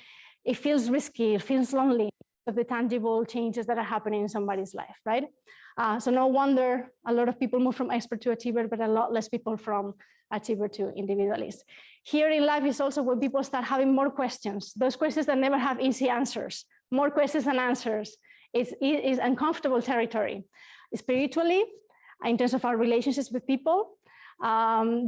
Speaker 5: It feels risky, it feels lonely, of the tangible changes that are happening in somebody's life, right? So no wonder a lot of people move from expert to achiever, but a lot less people from achiever to individualist. Here in life is also when people start having more questions, those questions that never have easy answers, more questions than answers. It is uncomfortable territory. Spiritually, in terms of our relationships with people,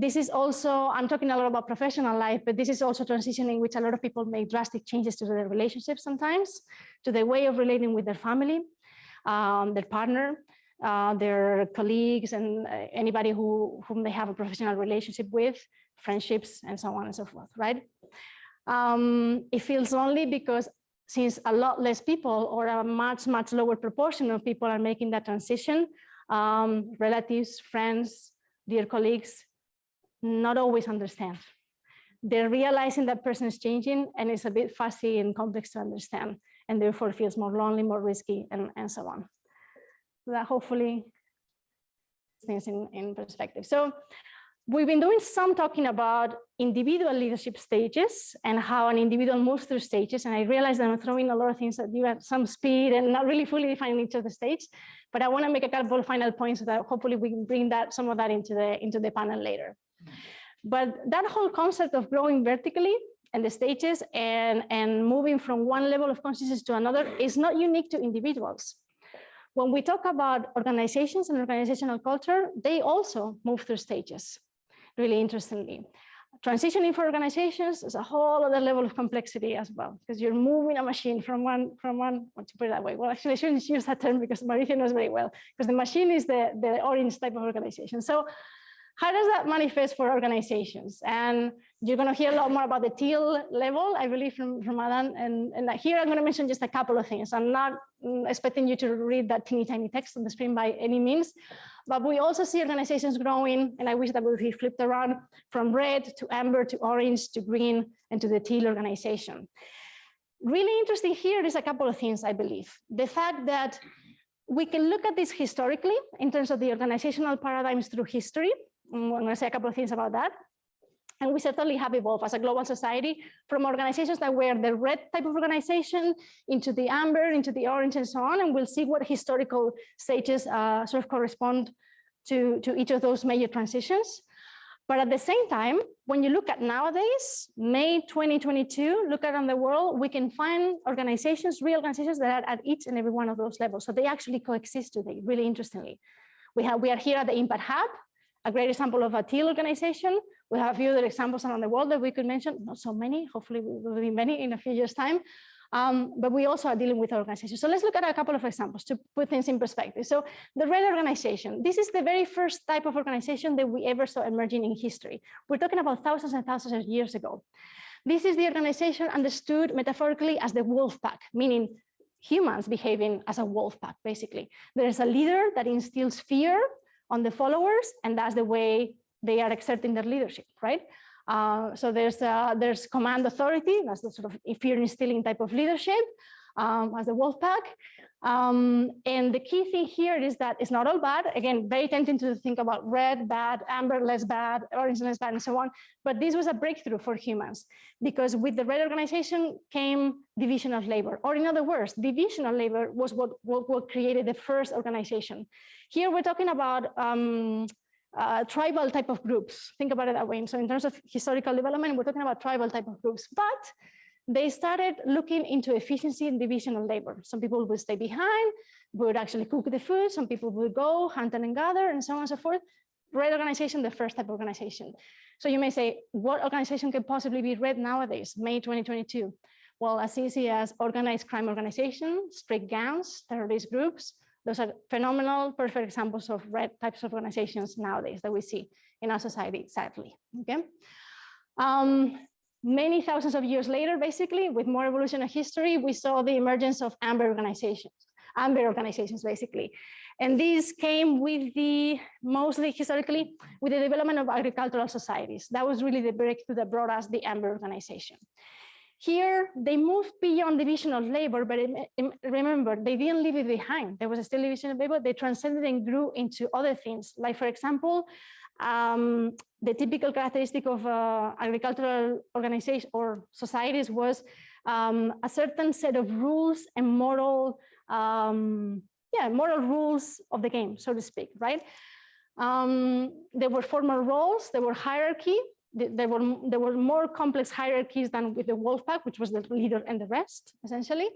Speaker 5: this is also, I'm talking a lot about professional life, but this is also transitioning in which a lot of people make drastic changes to their relationships sometimes, to the way of relating with their family, their partner, their colleagues, and anybody whom they have a professional relationship with, friendships, and so on and so forth, right? It feels lonely because since a lot less people, or a much lower proportion of people are making that transition, relatives, friends, dear colleagues, not always understand. They're realizing that person is changing, and it's a bit fussy and complex to understand, and therefore feels more lonely, more risky, and so on. That hopefully things in perspective. So we've been doing some talking about individual leadership stages and how an individual moves through stages. And I realize that I'm throwing a lot of things at you at some speed and not really fully defining each of the stages. But I want to make a couple of final points so that hopefully we can bring some of that into the panel later. But that whole concept of growing vertically and the stages and moving from one level of consciousness to another is not unique to individuals. When we talk about organizations and organizational culture, they also move through stages, really interestingly. Transitioning for organizations is a whole other level of complexity as well, because you're moving a machine from one, what to put it that way. Well, actually, I shouldn't use that term because Marisa knows very well, because the machine is the orange type of organization. So how does that manifest for organizations? And you're going to hear a lot more about the Teal level, I believe, from Adam. And here I'm going to mention just a couple of things. I'm not expecting you to read that teeny tiny text on the screen by any means, but we also see organizations growing, and I wish that would be flipped around, from red to amber to orange to green and to the Teal organization. Really interesting here is a couple of things, I believe. The fact that we can look at this historically in terms of the organizational paradigms through history. I'm going to say a couple of things about that. And we certainly have evolved as a global society from organizations that were the red type of organization into the amber, into the orange, and so on. And we'll see what historical stages sort of correspond to each of those major transitions. But at the same time, when you look at nowadays, May 2022, look around the world, we can find organizations, real organizations that are at each and every one of those levels. So they actually coexist today, really interestingly. We are here at the Impact Hub, a great example of a Teal organization. We have a few other examples around the world that we could mention, not so many, hopefully will be many in a few years' time. But we also are dealing with organizations. So let's look at a couple of examples to put things in perspective. So the red organization, this is the very first type of organization that we ever saw emerging in history. We're talking about thousands and thousands of years ago. This is the organization understood metaphorically as the wolf pack, meaning humans behaving as a wolf pack, basically. There is a leader that instills fear on the followers, and that's the way they are exerting their leadership, right? So there's command authority, that's the sort of fear instilling type of leadership as the wolf pack. And the key thing here is that it's not all bad. Again, very tempting to think about red, bad, amber, less bad, orange, less bad, and so on. But this was a breakthrough for humans because with the red organization came division of labor, or in other words, division of labor was what created the first organization. Here we're talking about tribal type of groups. Think about it that way. So in terms of historical development, we're talking about tribal type of groups, but they started looking into efficiency and division of labor. Some people would stay behind, would actually cook the food. Some people would go hunt and gather, and so on and so forth. Red organization, the first type of organization. So you may say, what organization could possibly be red nowadays, May 2022? Well, as easy as organized crime organizations, strict gangs, terrorist groups. Those are phenomenal, perfect examples of red types of organizations nowadays that we see in our society, sadly, okay? Many thousands of years later, basically, with more evolution of history, we saw the emergence of amber organizations, basically. And these came with mostly historically, with the development of agricultural societies. That was really the breakthrough that brought us the amber organization. Here, they moved beyond division of labor, but remember, they didn't leave it behind. There was still division of labor. They transcended and grew into other things. Like, for example, the typical characteristic of agricultural organization or societies was a certain set of rules and moral rules of the game, so to speak, right? There were formal roles, there were hierarchy. There were more complex hierarchies than with the wolf pack, which was the leader and the rest, essentially.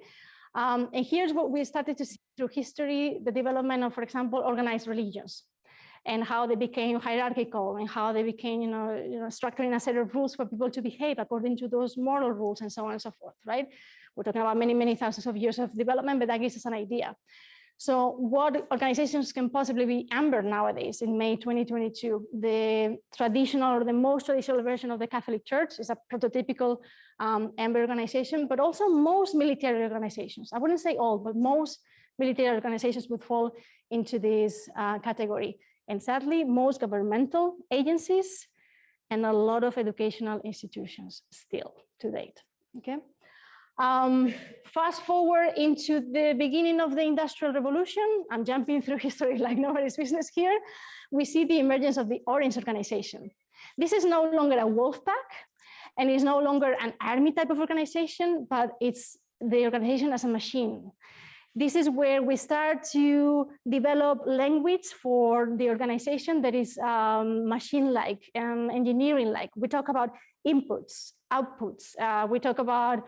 Speaker 5: And here's what we started to see through history, the development of, for example, organized religions, and how they became hierarchical, and how they became, structuring a set of rules for people to behave according to those moral rules, and so on and so forth, right? We're talking about many, many thousands of years of development, but that gives us an idea. So what organizations can possibly be amber nowadays in May 2022? The traditional or the most traditional version of the Catholic Church is a prototypical amber organization, but also most military organizations. I wouldn't say all, but most military organizations would fall into this category. And sadly, most governmental agencies and a lot of educational institutions still to date, okay? Fast forward into the beginning of the Industrial Revolution. I'm jumping through history like nobody's business here. We see the emergence of the Orange organization. This is no longer a wolf pack, and it's no longer an army type of organization, but it's the organization as a machine. This is where we start to develop language for the organization that is machine-like and engineering-like. We talk about inputs, outputs. We talk about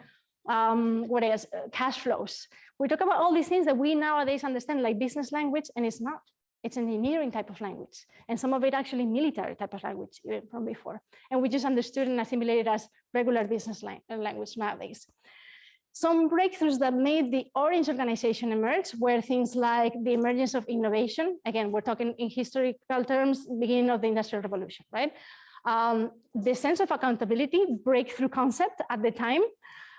Speaker 5: what else? Cash flows. We talk about all these things that we nowadays understand like business language, and it's not. It's engineering type of language, and some of it actually military type of language even from before. And we just understood and assimilated as regular business language nowadays. Some breakthroughs that made the Orange organization emerge were things like the emergence of innovation. Again, we're talking in historical terms, beginning of the Industrial Revolution, right? The sense of accountability, breakthrough concept at the time.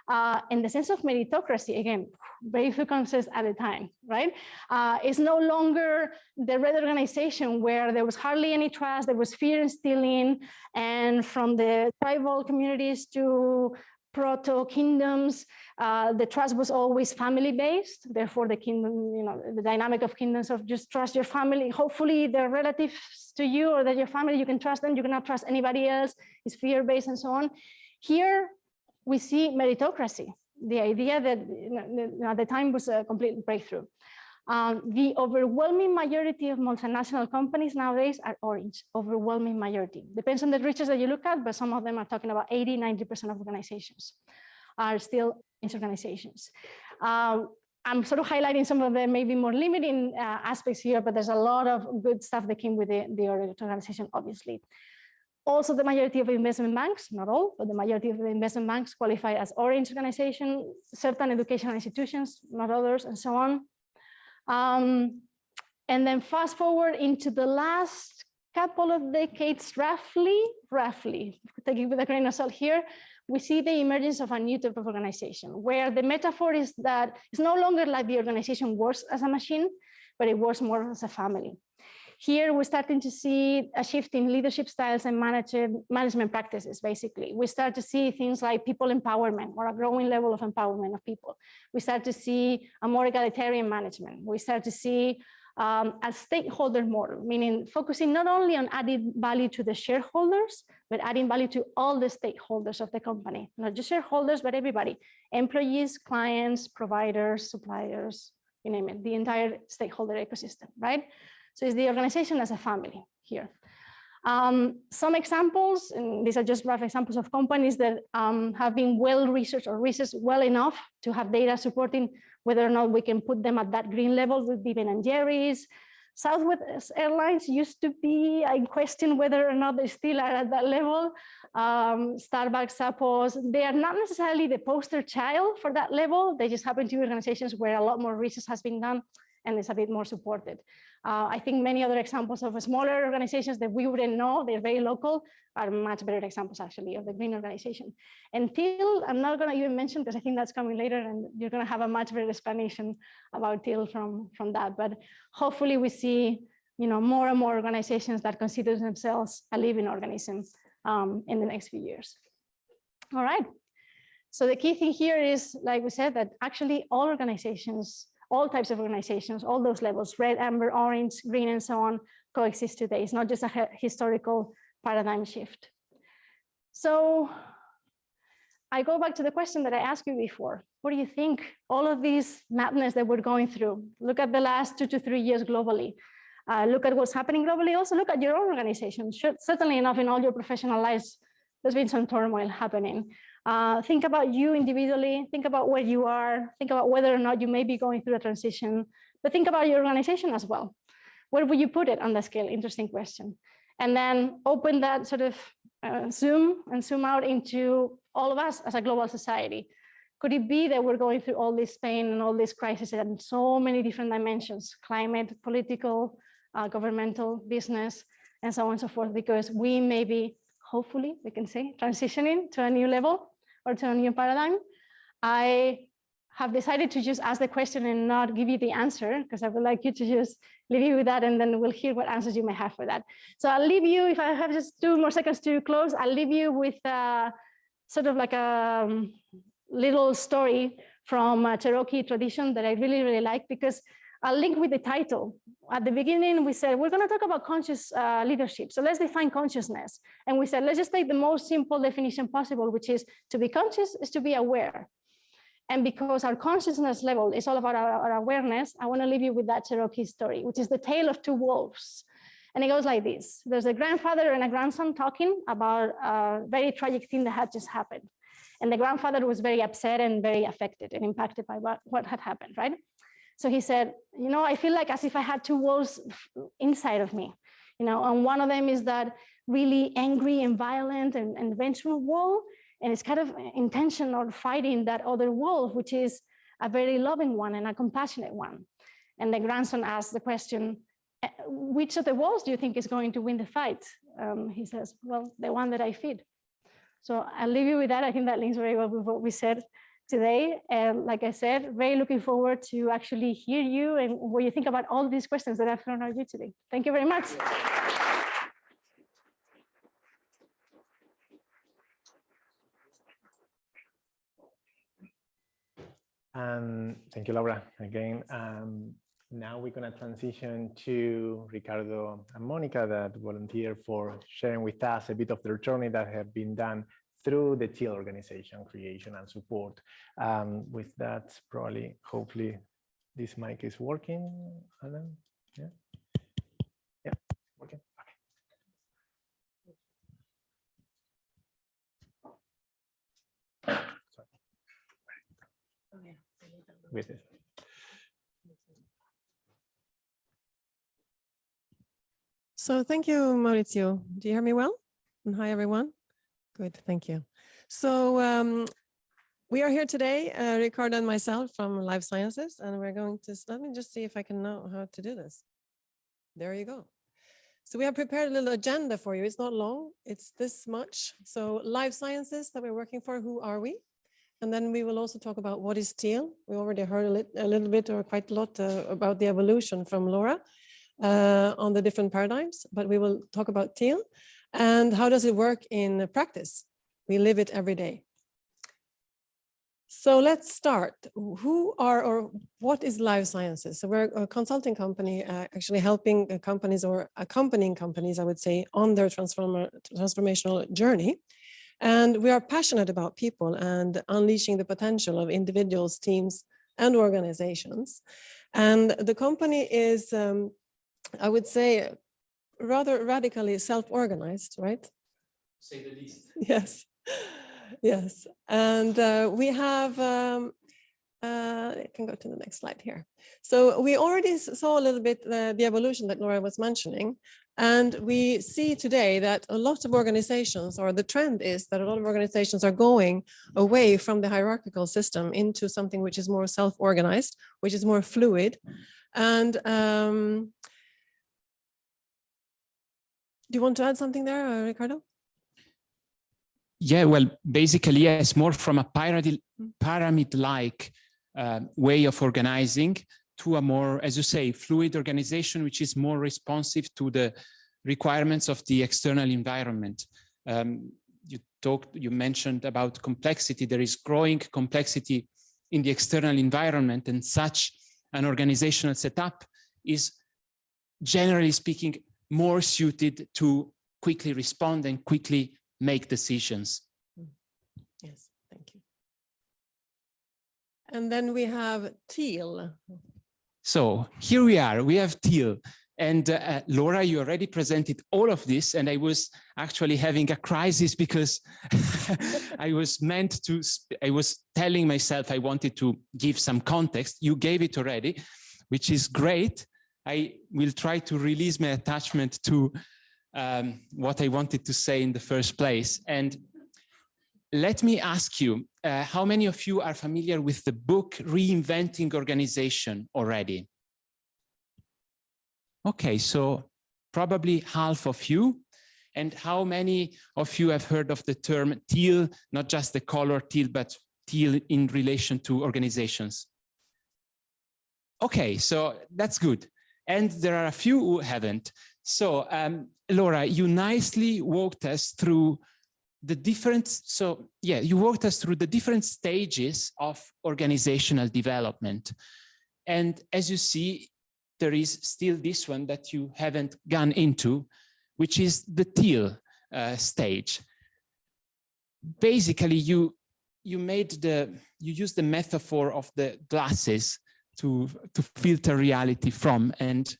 Speaker 5: And the sense of meritocracy, again, very few concepts at a time, right? It's no longer the red organization where there was hardly any trust, there was fear and stealing, and from the tribal communities to proto-kingdoms. The trust was always family-based. Therefore, the kingdom, the dynamic of kingdoms of just trust your family. Hopefully, they're relatives to you or that your family, you can trust them. You cannot trust anybody else. It's fear-based and so on. Here, we see meritocracy. The idea that at the time was a complete breakthrough. The overwhelming majority of multinational companies nowadays are orange, overwhelming majority. Depends on the research that you look at, but some of them are talking about 80, 90% of organizations are still orange organizations. I'm sort of highlighting some of the maybe more limiting aspects here, but there's a lot of good stuff that came with the orange organization, obviously. Also, the majority of investment banks, not all, but the majority of the investment banks qualify as orange organization, certain educational institutions, not others, and so on. And then fast forward into the last couple of decades, roughly, taking it with a grain of salt here, we see the emergence of a new type of organization, where the metaphor is that it's no longer like the organization works as a machine, but it works more as a family. Here, we're starting to see a shift in leadership styles and management practices, basically. We start to see things like people empowerment or a growing level of empowerment of people. We start to see a more egalitarian management. We start to see a stakeholder model, meaning focusing not only on adding value to the shareholders, but adding value to all the stakeholders of the company, not just shareholders, but everybody, employees, clients, providers, suppliers, you name it, the entire stakeholder ecosystem, right? So it's the organization as a family here. Some examples, and these are just rough examples of companies that have been well researched or researched well enough to have data supporting whether or not we can put them at that green level with Ben & Jerry's. Southwest Airlines used to be, I question whether or not they still are at that level. Starbucks, Zappos, they are not necessarily the poster child for that level. They just happen to be organizations where a lot more research has been done and it's a bit more supported. I think many other examples of smaller organizations that we wouldn't know, they're very local, are much better examples actually of the green organization. And Teal, I'm not gonna even mention because I think that's coming later and you're gonna have a much better explanation about Teal from that. But hopefully we see more and more organizations that consider themselves a living organism in the next few years. All right. So the key thing here is, like we said, that actually all organizations, all types of organizations, all those levels, red, amber, orange, green, and so on, coexist today. It's not just a historical paradigm shift. So I go back to the question that I asked you before. What do you think? All of this madness that we're going through, look at the last 2 to 3 years globally. Look at what's happening globally. Also look at your own organization. Certainly enough in all your professional lives, there's been some turmoil happening. Think about you individually, think about where you are, think about whether or not you may be going through a transition, but think about your organization as well. Where would you put it on the scale? Interesting question. And then open that sort of zoom out into all of us as a global society. Could it be that we're going through all this pain and all these crises in so many different dimensions, climate, political, governmental, business, and so on and so forth, because we may be, hopefully, we can say, transitioning to a new level or to a new paradigm? I have decided to just ask the question and not give you the answer, because I would like you to just leave you with that, and then we'll hear what answers you may have for that. So I'll leave you, if I have just 2 more seconds to close, I'll leave you with sort of like a little story from a Cherokee tradition that I really, really like, because I'll link with the title. At the beginning, we said, we're going to talk about conscious leadership. So let's define consciousness. And we said, let's just take the most simple definition possible, which is to be conscious is to be aware. And because our consciousness level is all about our awareness, I want to leave you with that Cherokee story, which is the tale of 2 wolves. And it goes like this. There's a grandfather and a grandson talking about a very tragic thing that had just happened. And the grandfather was very upset and very affected and impacted by what had happened, right? So he said, I feel like as if I had 2 wolves inside of me, and one of them is that really angry and violent and vengeful wolf, and it's kind of intentional fighting that other wolf, which is a very loving one and a compassionate one. And the grandson asked the question, which of the wolves do you think is going to win the fight? He says, well, the one that I feed. So I'll leave you with that. I think that links very well with what we said today. And like I said, very looking forward to actually hear you and what you think about all these questions that I've thrown at you today. Thank you very much.
Speaker 3: And thank you, Laura, again. Now we're going to transition to Ricardo and Monica that volunteer for sharing with us a bit of their journey that have been done through the Teal organization creation and support. With that, probably, hopefully, this mic is working. Alan? Yeah, yeah, working. Okay. Sorry. With this.
Speaker 6: So thank you, Maurizio. Do you hear me well? And hi, everyone. Good, thank you. So we are here today, Ricardo and myself from Life Sciences, and we're going to, let me just see if I can know how to do this. There you go. So we have prepared a little agenda for you. It's not long, it's this much. So Life Sciences that we're working for, who are we? And then we will also talk about what is Teal. We already heard a little bit or quite a lot about the evolution from Laura on the different paradigms, but we will talk about Teal and how does it work in practice. We live it every day. So let's start. Who are or what is Life Sciences? So we're a consulting company actually helping companies or accompanying companies, I would say, on their transformational journey. And we are passionate about people and unleashing the potential of individuals, teams, and organizations. And the company is, I would say, rather radically self-organized, right?
Speaker 2: Say the least.
Speaker 6: Yes, yes. And we have, I can go to the next slide here. So we already saw a little bit the evolution that Laura was mentioning. And we see today that a lot of organizations, or the trend is that a lot of organizations are going away from the hierarchical system into something which is more self-organized, which is more fluid. And do you want to add something there, Ricardo?
Speaker 2: Yeah, well, basically, yes, more from a pyramid-like way of organizing to a more, as you say, fluid organization, which is more responsive to the requirements of the external environment. You mentioned about complexity. There is growing complexity in the external environment, and such an organizational setup is, generally speaking, more suited to quickly respond and quickly make decisions.
Speaker 6: Yes, thank you. And then we have Teal.
Speaker 2: So here we are, we have Teal. And Laura, you already presented all of this, and I was actually having a crisis because I was telling myself I wanted to give some context. You gave it already, which is great. I will try to release my attachment to what I wanted to say in the first place. And let me ask you, how many of you are familiar with the book Reinventing Organization already? Okay, so probably half of you. And how many of you have heard of the term Teal, not just the color Teal, but Teal in relation to organizations? Okay, so that's good. And there are a few who haven't. So Laura, you nicely walked us through the different, you walked us through the different stages of organizational development. And as you see, there is still this one that you haven't gone into, which is the Teal stage. Basically, you used the metaphor of the glasses to filter reality from, and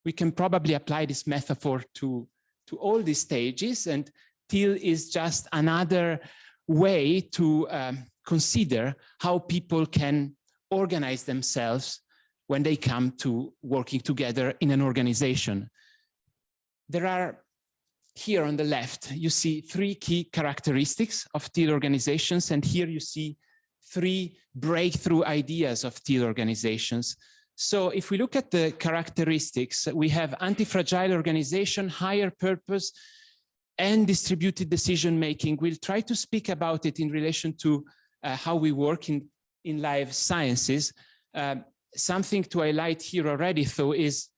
Speaker 2: we can probably apply this metaphor to all these stages, and Teal is just another way to consider how people can organize themselves when they come to working together in an organization. There are, here on the left, you see 3 key characteristics of Teal organizations, and here you see 3 breakthrough ideas of Teal organizations. So if we look at the characteristics, we have anti-fragile organization, higher purpose, and distributed decision-making. We'll try to speak about it in relation to how we work in life sciences. Something to highlight here already, though, is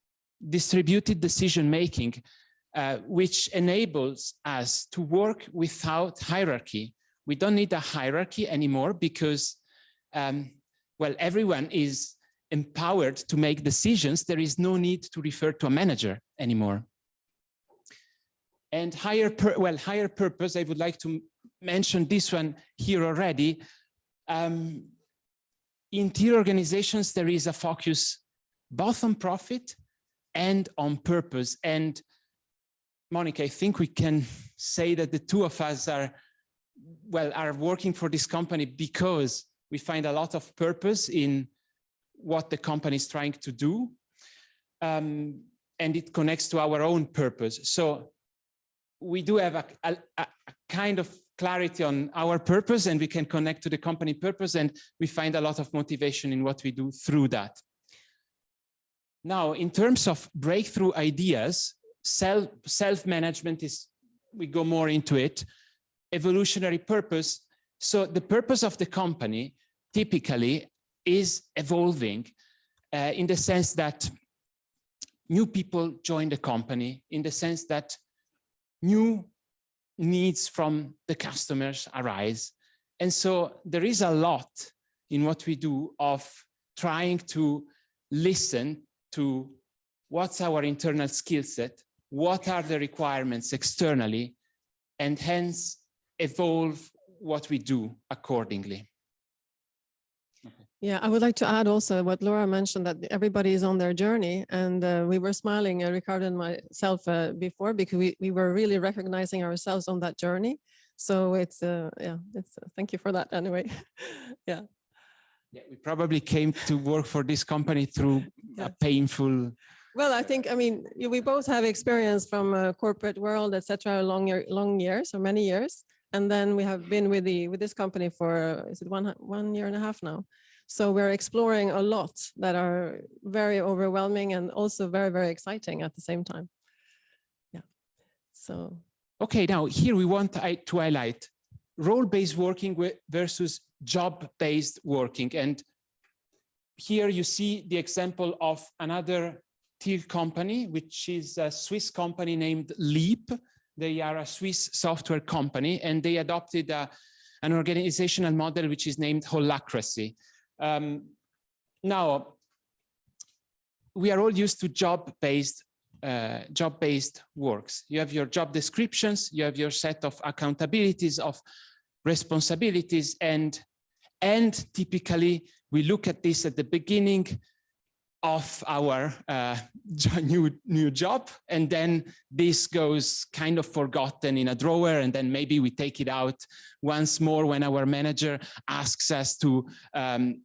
Speaker 2: distributed decision-making, which enables us to work without hierarchy. We don't need a hierarchy anymore because well, everyone is empowered to make decisions, there is no need to refer to a manager anymore. And higher purpose, I would like to mention this one here already. In tier organizations, there is a focus both on profit and on purpose. And Monica, I think we can say that the two of us are working for this company because we find a lot of purpose in what the company is trying to do. And it connects to our own purpose. So we do have a kind of clarity on our purpose, and we can connect to the company purpose, and we find a lot of motivation in what we do through that. Now, in terms of breakthrough ideas, self-management is, we go more into it, evolutionary purpose. So the purpose of the company typically is evolving in the sense that new people join the company, in the sense that new needs from the customers arise. And so there is a lot in what we do of trying to listen to what's our internal skill set, what are the requirements externally, and hence evolve what we do accordingly.
Speaker 6: Yeah, I would like to add also what Laura mentioned, that everybody is on their journey, and we were smiling, Ricardo and myself, before, because we were really recognizing ourselves on that journey. So it's thank you for that anyway. Yeah.
Speaker 2: Yeah, we probably came to work for this company through a painful.
Speaker 6: Well, I think, I mean, we both have experience from a corporate world, etc., long years or many years, and then we have been with this company for, is it 1 year and a half now? So we're exploring a lot that are very overwhelming and also very, very exciting at the same time. Yeah. So.
Speaker 2: Okay, now here we want to highlight role-based working versus job-based working. And here you see the example of another Teal company, which is a Swiss company named Leap. They are a Swiss software company, and they adopted an organizational model which is named holacracy. Now, we are all used to job-based works. You have your job descriptions, you have your set of accountabilities, of responsibilities, and typically we look at this at the beginning of our new job, and then this goes kind of forgotten in a drawer, and then maybe we take it out once more when our manager asks us to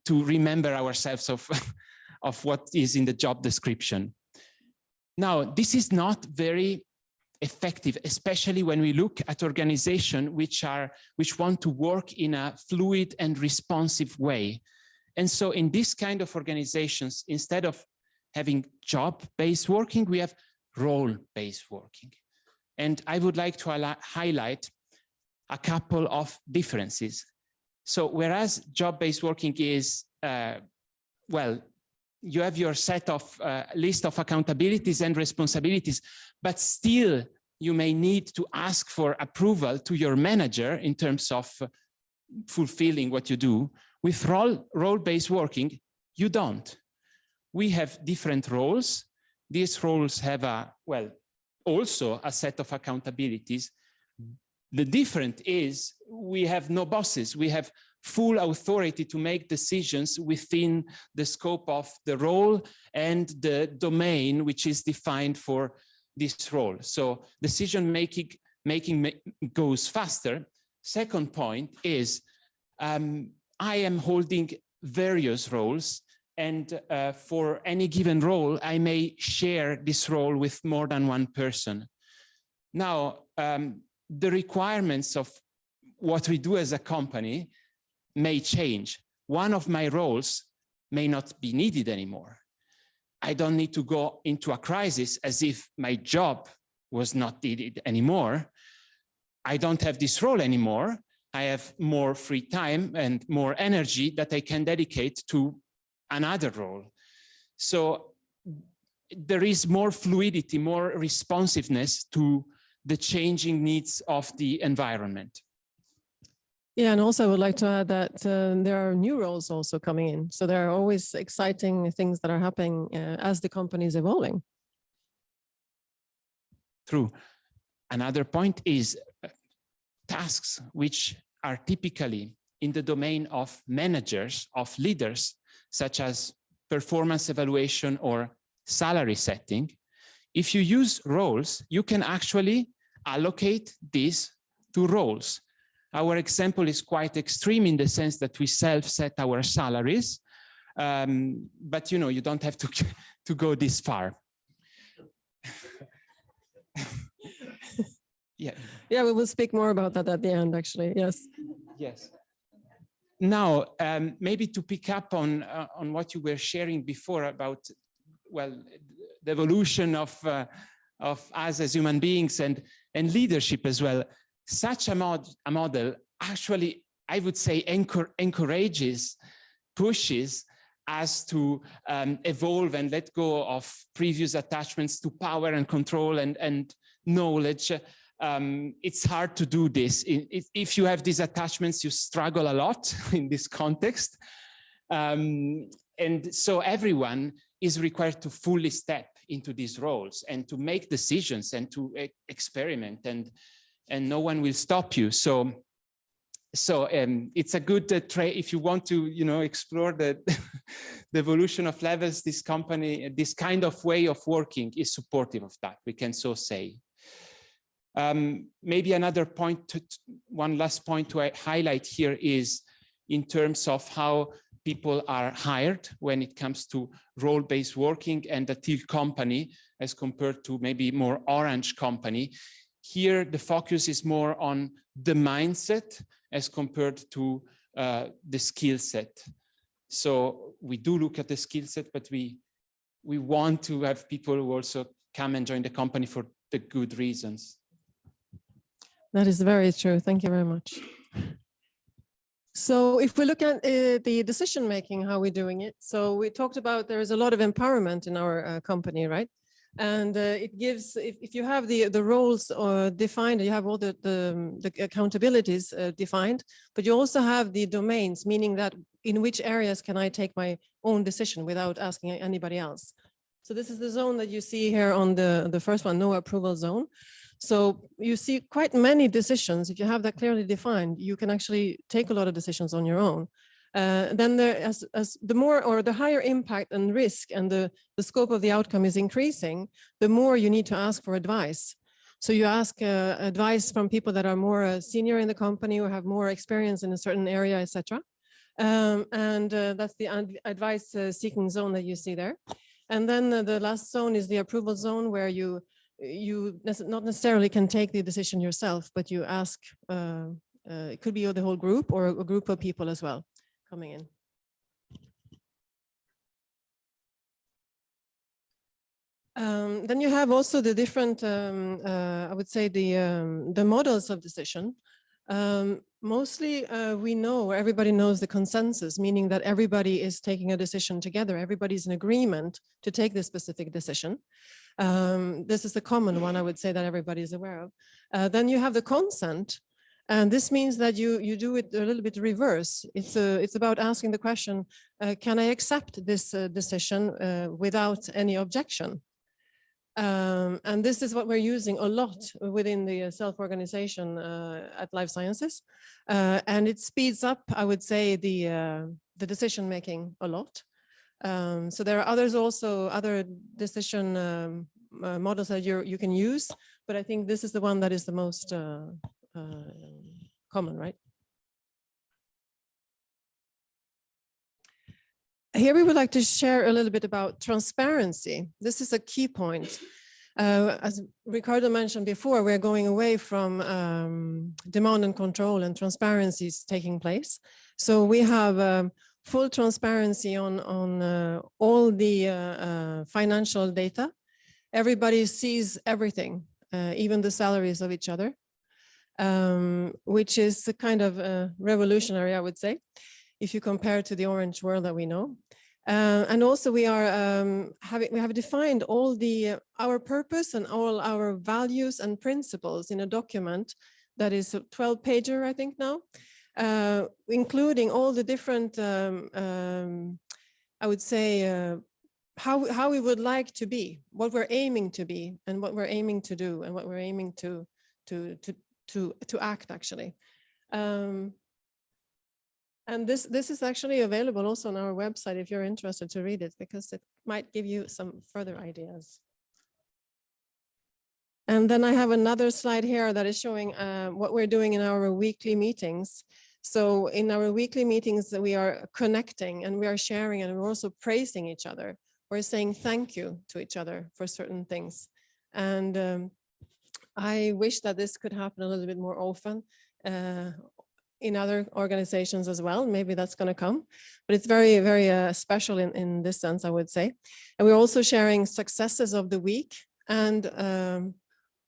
Speaker 2: remember ourselves of what is in the job description. Now, this is not very effective, especially when we look at organizations which want to work in a fluid and responsive way. And so in this kind of organizations, instead of having job-based working, we have role-based working. And I would like to highlight a couple of differences. So whereas job-based working is, you have your set of list of accountabilities and responsibilities, but still you may need to ask for approval to your manager in terms of fulfilling what you do. With role-based working, you don't. We have different roles. These roles have also a set of accountabilities. The difference is we have no bosses. We have full authority to make decisions within the scope of the role and the domain which is defined for this role. So decision making goes faster. Second point is I am holding various roles, and for any given role, I may share this role with more than one person. Now, the requirements of what we do as a company may change. One of my roles may not be needed anymore. I don't need to go into a crisis as if my job was not needed anymore. I don't have this role anymore. I have more free time and more energy that I can dedicate to another role. So there is more fluidity, more responsiveness to the changing needs of the environment.
Speaker 6: Yeah, and also I would like to add that there are new roles also coming in. So there are always exciting things that are happening as the company is evolving.
Speaker 7: True. Another point is tasks which are typically in the domain of managers, of leaders, such as performance evaluation or salary setting. If you use roles, you can actually allocate these to roles. Our example is quite extreme in the sense that we self-set our salaries, but you don't have to go this far.
Speaker 6: Yeah, we will speak more about that at the end, actually. Yes.
Speaker 7: Yes. Now, maybe to pick up on what you were sharing before about, well, the evolution of us as human beings and leadership as well. Such a model actually, I would say, encourages, pushes us to evolve and let go of previous attachments to power and control and knowledge. It's hard to do this. If you have these attachments, you struggle a lot in this context. And so everyone is required to fully step into these roles and to make decisions and to experiment, and no one will stop you. So it's a good trait if you want to, explore the evolution of levels. This company, this kind of way of working is supportive of that, we can so say. Maybe another point, one last point to highlight here is in terms of how people are hired when it comes to role-based working and the Teal company as compared to maybe more orange company. Here, the focus is more on the mindset as compared to the skill set. So we do look at the skill set, but we want to have people who also come and join the company for the good reasons.
Speaker 6: That is very true. Thank you very much. So if we look at the decision making, how we're doing it. So we talked about there is a lot of empowerment in our company, right? And it gives, if you have the roles defined, you have all the accountabilities defined, but you also have the domains, meaning that in which areas can I take my own decision without asking anybody else. So this is the zone that you see here on the first one, no approval zone. So you see quite many decisions. If you have that clearly defined, you can actually take a lot of decisions on your own. Then there, as the more or the higher impact and risk and the scope of the outcome is increasing, the more you need to ask for advice. So you ask advice from people that are more senior in the company or have more experience in a certain area, etc. That's the advice seeking zone that you see there. And then the last zone is the approval zone, where you not necessarily can take the decision yourself, but you ask, it could be the whole group or a group of people as well coming in. Then you have also the different, I would say the models of decision. Mostly we know, everybody knows the consensus, meaning that everybody is taking a decision together. Everybody's in agreement to take this specific decision. This is the common one, I would say, that everybody is aware of. Then you have the consent, and this means that you do it a little bit reverse. It's about asking the question, can I accept this decision without any objection? And this is what we're using a lot within the self-organization at LIVEsciences, and it speeds up, I would say, the decision making a lot. So there are others also, other decision models that you can use, but I think this is the one that is the most common, right? Here we would like to share a little bit about transparency. This is a key point. As Ricardo mentioned before, we're going away from demand and control, and transparency is taking place. So we have full transparency on all the financial data. Everybody sees everything, even the salaries of each other, which is a kind of revolutionary, I would say, if you compare to the orange world that we know. And also we are we have defined all our purpose and all our values and principles in a document that is a 12-pager, I think now. including all the different, I would say, how we would like to be, what we're aiming to be, and what we're aiming to do, and what we're aiming to act actually. And this is actually available also on our website if you're interested to read it, because it might give you some further ideas. And then I have another slide here that is showing what we're doing in our weekly meetings. So in our weekly meetings, we are connecting and we are sharing, and we're also praising each other. We're saying thank you to each other for certain things. And I wish that this could happen a little bit more often in other organizations as well. Maybe that's going to come, but it's very, very special in this sense, I would say. And we're also sharing successes of the week and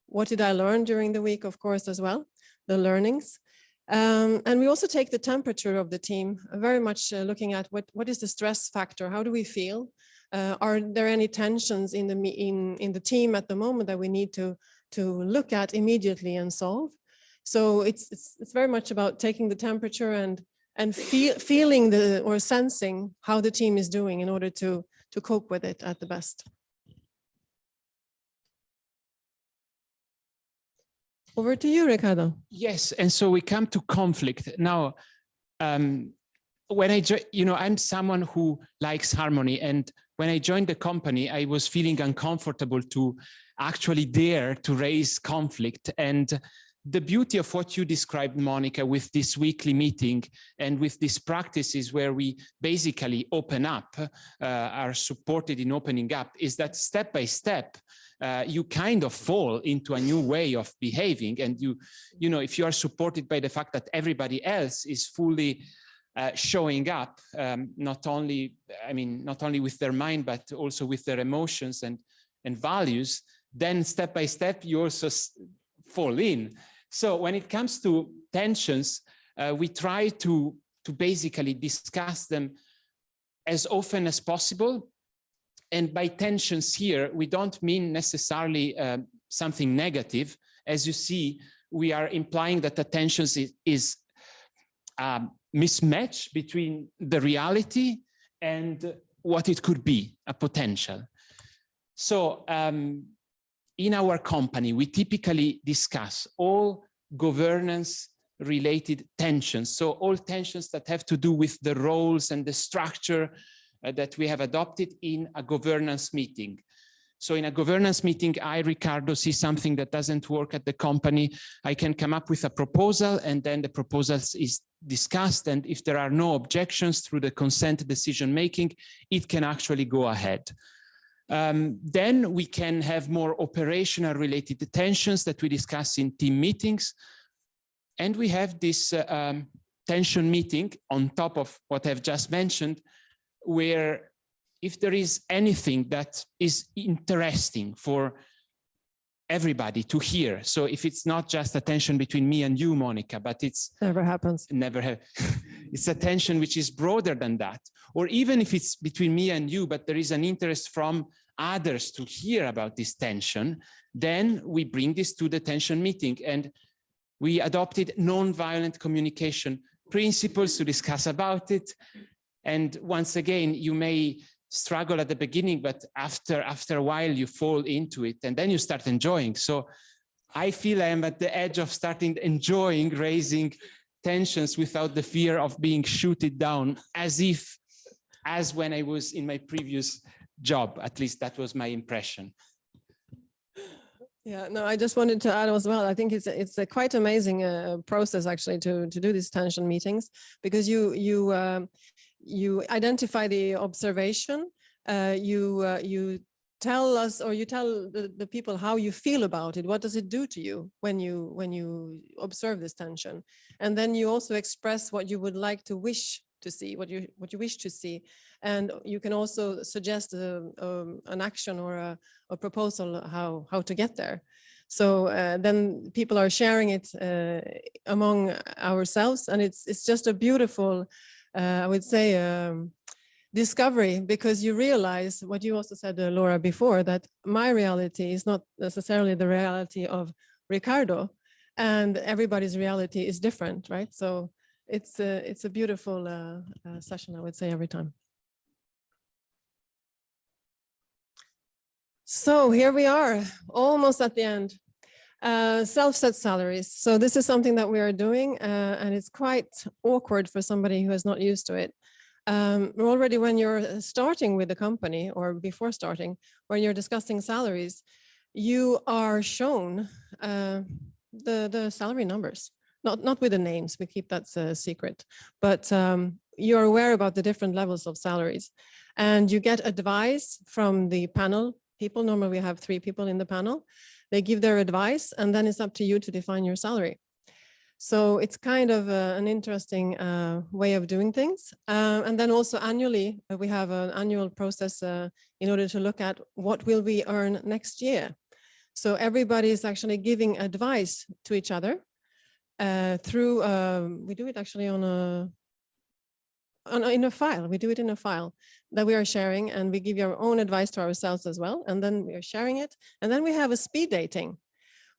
Speaker 6: what did I learn during the week, of course, as well, the learnings. And we also take the temperature of the team, very much looking at what is the stress factor, how do we feel? Are there any tensions in the team at the moment that we need to look at immediately and solve? So it's very much about taking the temperature and feeling or sensing how the team is doing in order to cope with it at the best. Over to you, Ricardo.
Speaker 7: Yes, and so we come to conflict now. When I'm someone who likes harmony, and when I joined the company, I was feeling uncomfortable to actually dare to raise conflict. And the beauty of what you described, Monica, with this weekly meeting and with these practices where we basically open up, are supported in opening up, is that step by step, you kind of fall into a new way of behaving. And you know, if you are supported by the fact that everybody else is fully showing up, not only with their mind, but also with their emotions and values, then step by step, you also fall in. So when it comes to tensions, we try to basically discuss them as often as possible. And by tensions here, we don't mean necessarily something negative. As you see, we are implying that the tensions is mismatch between the reality and what it could be, a potential. So in our company, we typically discuss all governance related tensions. So all tensions that have to do with the roles and the structure that we have adopted in a governance meeting. So in a governance meeting, I, Ricardo, see something that doesn't work at the company. I can come up with a proposal, and then the proposal is discussed. And if there are no objections through the consent decision making, it can actually go ahead. Then we can have more operational related tensions that we discuss in team meetings. And we have this tension meeting on top of what I've just mentioned, where if there is anything that is interesting for everybody to hear, so if it's not just a tension between me and you, Monica, but it's
Speaker 6: never happens.
Speaker 7: Never have. It's a tension which is broader than that. Or even if it's between me and you, but there is an interest from others to hear about this tension, then we bring this to the tension meeting. And we adopted non-violent communication principles to discuss about it. And once again, you may struggle at the beginning, but after a while you fall into it and then you start enjoying. So I feel I am at the edge of starting enjoying raising tensions without the fear of being shooted down, as when I was in my previous job. At least that was my impression.
Speaker 6: Yeah, no, I just wanted to add as well. I think it's a quite amazing process actually to do these tension meetings, because you identify the observation, you tell us, or you tell the people how you feel about it. What does it do to you when you observe this tension? And then you also express what you would like to wish to see, what you wish to see. And you can also suggest an action or a proposal how to get there. So then people are sharing it among ourselves, and it's just a beautiful, I would say, discovery, because you realize what you also said, Laura, before, that my reality is not necessarily the reality of Ricardo, and everybody's reality is different, right? So it's a beautiful session, I would say, every time. So here we are, almost at the end. Self-set salaries. So this is something that we are doing, and it's quite awkward for somebody who is not used to it. Already when you're starting with the company, or before starting, when you're discussing salaries, you are shown the salary numbers, not with the names, we keep that secret, but you're aware about the different levels of salaries, and you get advice from the panel people. Normally we have 3 people in the panel. They give their advice, and then it's up to you to define your salary. So it's kind of an interesting way of doing things. And then also annually, we have an annual process in order to look at what will we earn next year. So everybody is actually giving advice to each other through, we do it actually in a file. We do it in a file that we are sharing, and we give our own advice to ourselves as well. And then we are sharing it. And then we have a speed dating,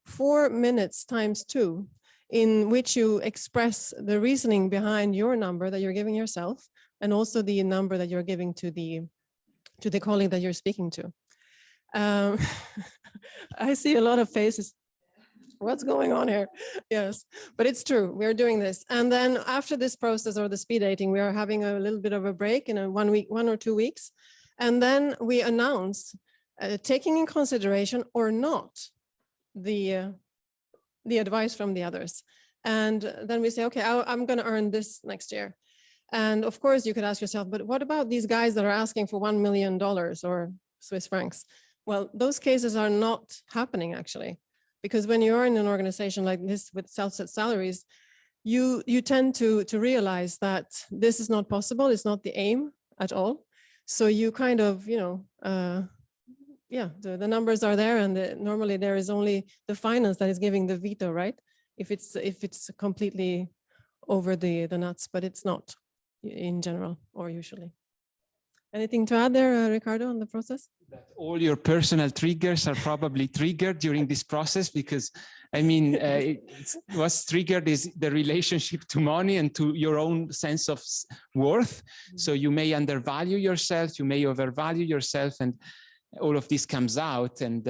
Speaker 6: 4 minutes times 2, in which you express the reasoning behind your number that you're giving yourself, and also the number that you're giving to the colleague that you're speaking to. I see a lot of faces. What's going on here? Yes, but it's true. We're doing this. And then after this process, or the speed dating, we are having a little bit of a break in 1 or 2 weeks. And then we announce, taking in consideration or not the advice from the others. And then we say, okay, I'm going to earn this next year. And of course you could ask yourself, but what about these guys that are asking for $1 million or Swiss francs? Well, those cases are not happening actually. Because when you're in an organization like this with self-set salaries, you tend to realize that this is not possible. It's not the aim at all. So you kind of, yeah, the numbers are there, and normally there is only the finance that is giving the veto, right? If it's completely over the nuts, but it's not in general or usually. Anything to add there, Ricardo, on the process?
Speaker 7: That all your personal triggers are probably triggered during this process, because I mean, what's triggered is the relationship to money and to your own sense of worth. So you may undervalue yourself, you may overvalue yourself, and all of this comes out, and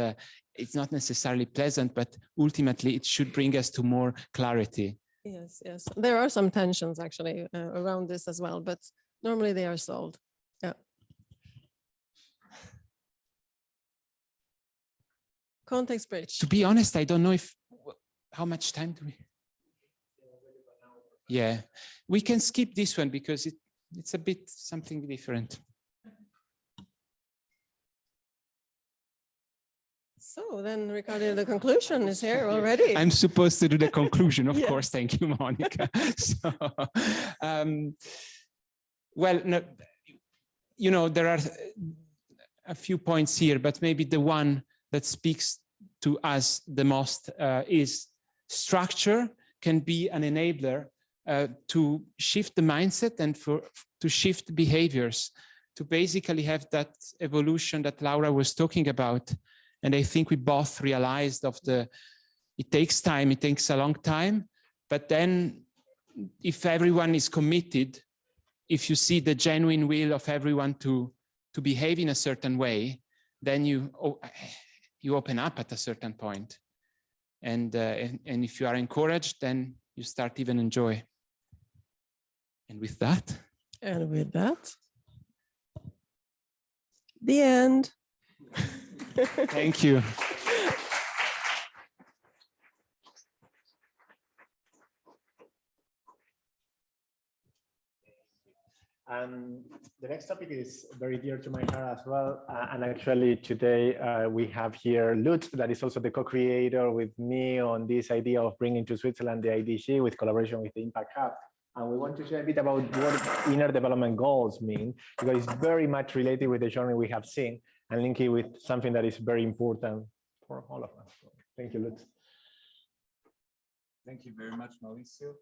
Speaker 7: it's not necessarily pleasant, but ultimately it should bring us to more clarity.
Speaker 6: Yes, yes. There are some tensions actually around this as well, but normally they are solved. Yeah. Context bridge.
Speaker 7: To be honest, I don't know how much time do we? Yeah, we can skip this one because it's a bit something different.
Speaker 6: So then, Ricardo, the conclusion is here already.
Speaker 7: I'm supposed to do the conclusion, of
Speaker 6: Yes.
Speaker 7: course. Thank you, Monica. So, well, no, you know, there are a few points here, but maybe the one that speaks to us the most is structure can be an enabler to shift the mindset and to shift behaviors, to basically have that evolution that Laura was talking about. And I think we both realized it takes time, it takes a long time, but then if everyone is committed, if you see the genuine will of everyone to behave in a certain way, then you open up at a certain point. And if you are encouraged, then you start even enjoy. And with that?
Speaker 6: And with that, the end.
Speaker 7: Thank you.
Speaker 3: The next topic is very dear to my heart as well. And actually today we have here Lutz, that is also the co-creator with me on this idea of bringing to Switzerland the IDG with collaboration with the Impact Hub. And we want to share a bit about what inner development goals mean, because it's very much related with the journey we have seen and link it with something that is very important for all of us. So, thank you, Lutz.
Speaker 8: Thank you very much, Mauricio.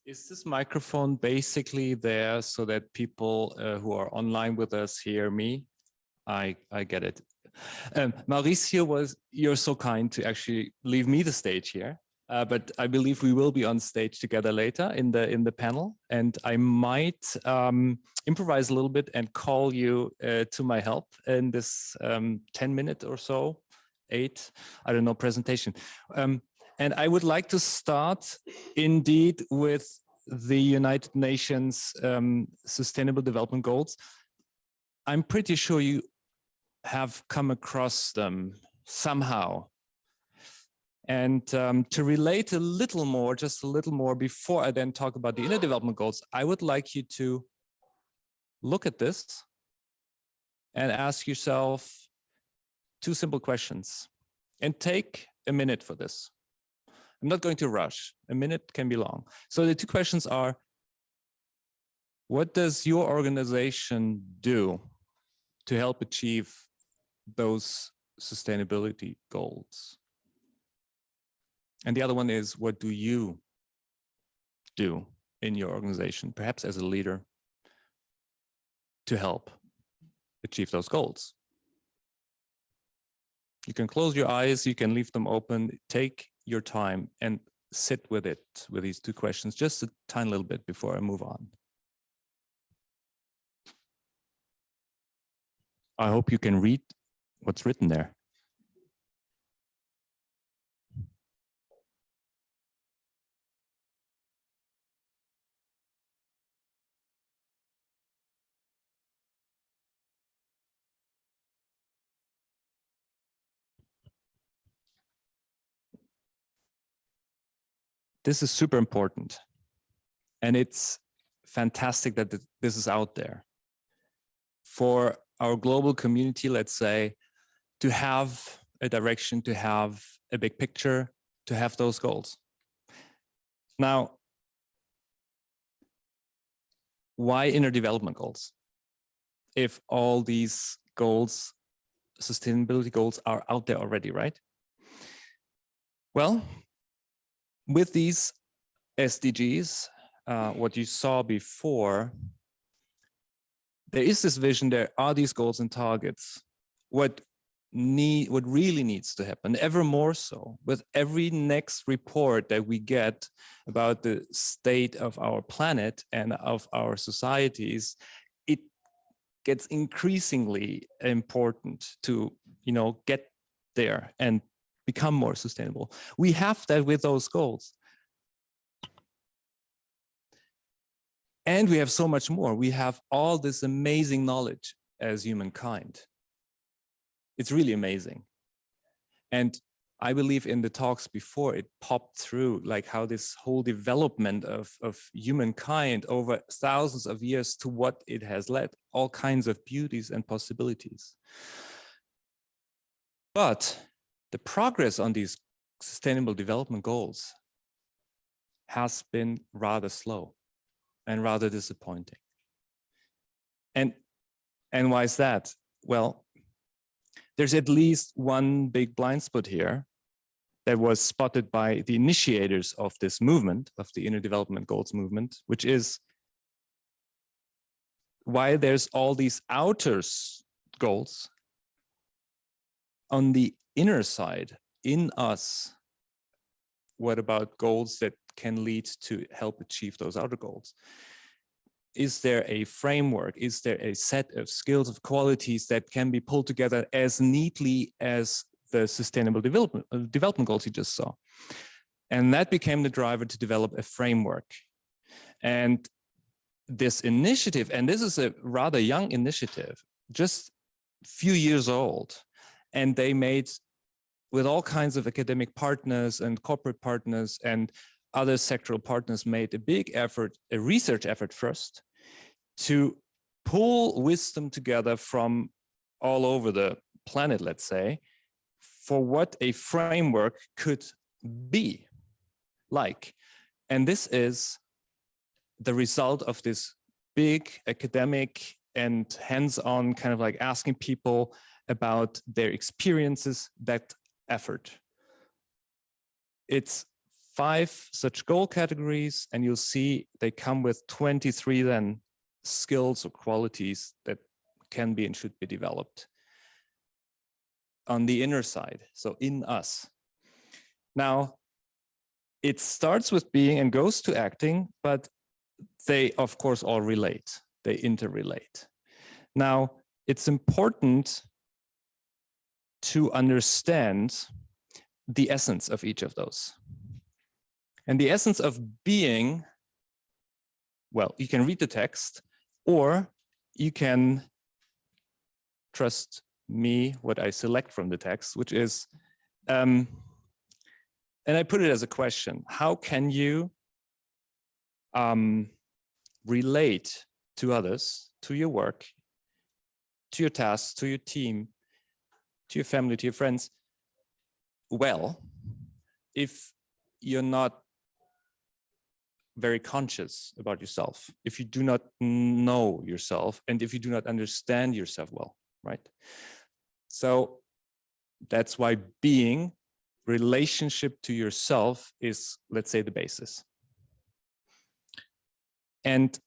Speaker 8: Is this microphone basically there so that people who are online with us hear me? I get it. Mauricio, you're so kind to actually leave me the stage here. but I believe we will be on stage together later in the panel, and I might improvise a little bit and call you to my help in this 10-minute or so, 8, I don't know, presentation. And I would like to start indeed with the United Nations Sustainable Development Goals. I'm pretty sure you have come across them somehow. And to relate a little more, just a little more before I then talk about the inner development goals, I would like you to look at this and ask yourself 2 simple questions and take a minute for this. I'm not going to rush. A minute can be long. So the 2 questions are, what does your organization do to help achieve those sustainability goals? And the other one is, what do you do in your organization, perhaps as a leader, to help achieve those goals? You can close your eyes, you can leave them open, take your time and sit with it, with these 2 questions, just a tiny little bit before I move on. I hope you can read what's written there. This is super important, and it's fantastic that this is out there for our global community, let's say, to have a direction, to have a big picture, to have those goals. Now, why inner development goals? If all these goals, sustainability goals, are out there already, right? Well, with these SDGs, what you saw before, there is this vision, there are these goals and targets. What really needs to happen, ever more so, with every next report that we get about the state of our planet and of our societies, it gets increasingly important to, get there and become more sustainable. We have that with those goals. And we have so much more. We have all this amazing knowledge as humankind. It's really amazing. And I believe in the talks before, it popped through, like how this whole development of humankind over thousands of years to what it has led, all kinds of beauties and possibilities. But the progress on these sustainable development goals has been rather slow and rather disappointing. And why is that? Well, there's at least one big blind spot here that was spotted by the initiators of this movement, of the inner development goals movement, which is why there's all these outer goals. On the inner side, in us, what about goals that can lead to help achieve those outer goals? Is there a framework? Is there a set of skills, of qualities that can be pulled together as neatly as the sustainable development goals you just saw? And that became the driver to develop a framework. And this initiative, and this is a rather young initiative, just a few years old, and they made, with all kinds of academic partners and corporate partners and other sectoral partners, made a big effort, a research effort first, to pull wisdom together from all over the planet, let's say, for what a framework could be like. And this is the result of this big academic and hands-on kind of like asking people about their experiences, that effort. It's 5 such goal categories, and you'll see they come with 23 then skills or qualities that can be and should be developed on the inner side, so in us. Now, it starts with being and goes to acting, but they, of course, all relate. They interrelate. Now, it's important to understand the essence of each of those. And the essence of being, well, you can read the text, or you can trust me, what I select from the text, which is, and I put it as a question: how can you relate to others, to your work, to your tasks, to your team, to your family, to your friends, well, if you're not very conscious about yourself, if you do not know yourself, and if you do not understand yourself well, right? So that's why being, relationship to yourself is, let's say, the basis. And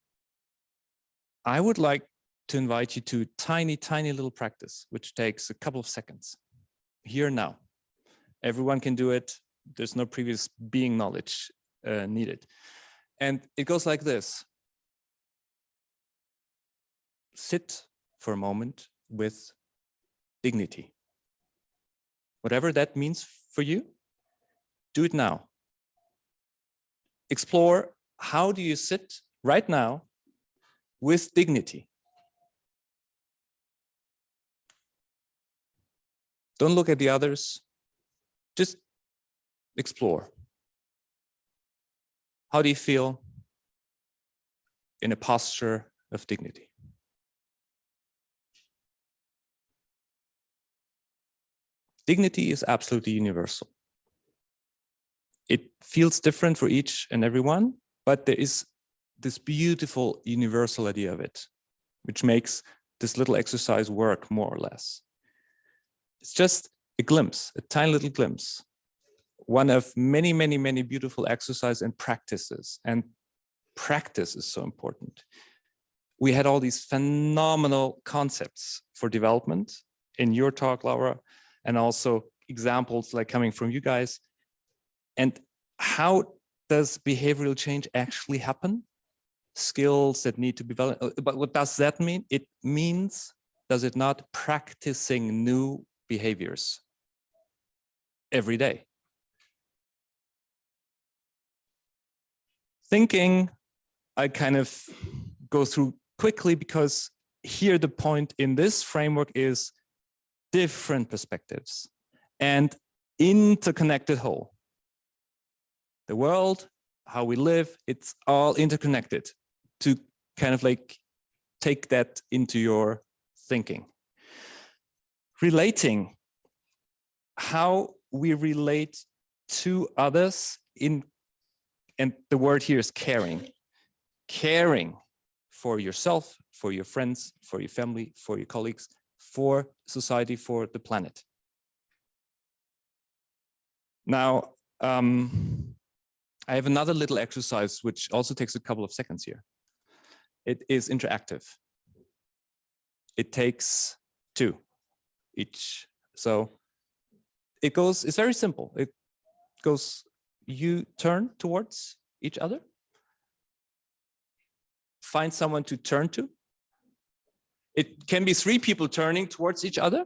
Speaker 8: I would like to invite you to a tiny, tiny little practice, which takes a couple of seconds, here now. Everyone can do it. There's no previous being knowledge needed. And it goes like this. Sit for a moment with dignity. Whatever that means for you, do it now. Explore, how do you sit right now with dignity? Don't look at the others, just explore. How do you feel in a posture of dignity? Dignity is absolutely universal. It feels different for each and everyone, but there is this beautiful universal idea of it, which makes this little exercise work more or less. It's just a glimpse, a tiny little glimpse. One of many, many, many beautiful exercises and practices. And practice is so important. We had all these phenomenal concepts for development in your talk, Laura, and also examples like coming from you guys. And how does behavioral change actually happen? Skills that need to be developed. But what does that mean? It means, does it not, practicing new behaviors every day? Thinking, I kind of go through quickly, because here the point in this framework is different perspectives and interconnected whole. The world, how we live, it's all interconnected, to kind of like take that into your thinking. Relating, how we relate to others in, and the word here is caring. Caring for yourself, for your friends, for your family, for your colleagues, for society, for the planet. Now, I have another little exercise which also takes a couple of seconds here. It is interactive. It takes 2 each. So it goes, it's very simple. It goes, you turn towards each other. Find someone to turn to. It can be 3 people turning towards each other.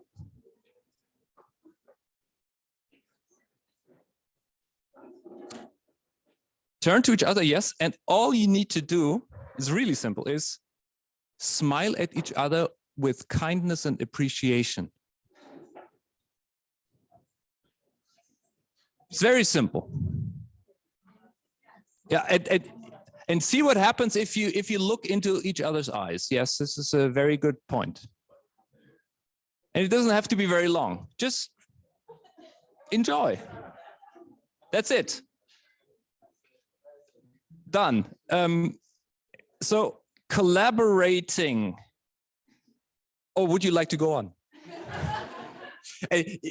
Speaker 8: Turn to each other, yes. And all you need to do is really simple, is smile at each other with kindness and appreciation. It's very simple. Yeah, and see what happens if you look into each other's eyes. Yes, this is a very good point. And it doesn't have to be very long. Just enjoy. That's it. Done. So collaborating. Or would you like to go on?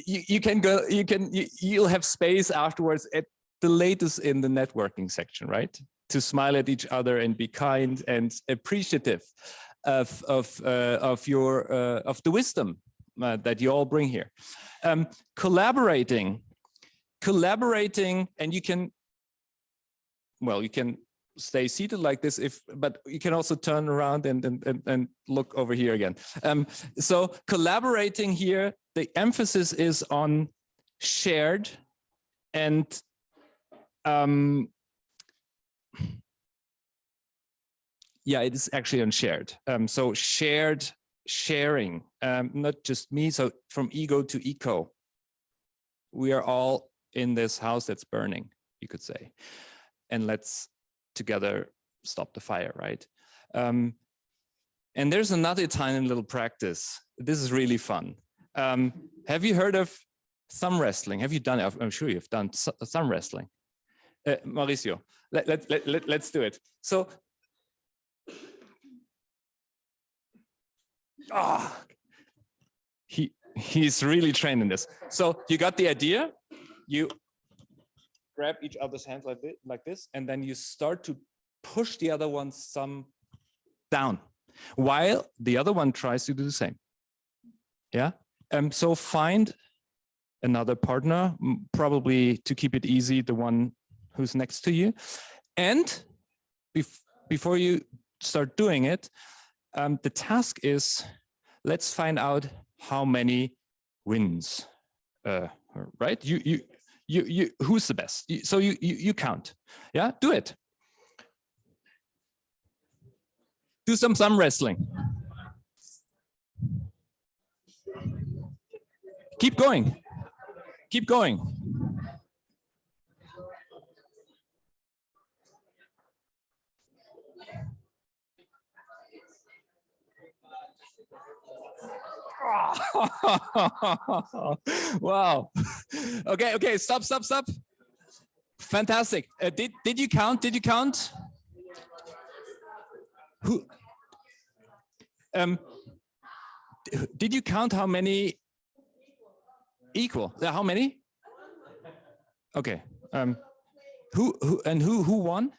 Speaker 8: You can go. You'll have space afterwards at the latest in the networking section, right? To smile at each other and be kind and appreciative of the wisdom that you all bring here. Collaborating, and you can well, you can stay seated like this, but you can also turn around and look over here again. So collaborating here, the emphasis is on shared and yeah, it is actually on shared. So sharing, not just me. So from ego to eco, we are all in this house that's burning, you could say, and let's together stop the fire, right? And there's another tiny little practice. This is really fun. Have you heard of thumb wrestling? Have you done it? I'm sure you've done thumb wrestling. Mauricio, let's do it. So, he's really trained in this. So you got the idea. You grab each other's hands like this, and then you start to push the other one's thumb down, while the other one tries to do the same. Yeah. So find another partner, probably to keep it easy, the one who's next to you, and before you start doing it, the task is, let's find out how many wins. Right? You who's the best? So you count. Yeah, do it. Do some thumb wrestling. Keep going. Keep going. Wow. Okay, stop. Fantastic. Did you count? Did you count? Who? Did you count how many equal? How many? Okay. Who won?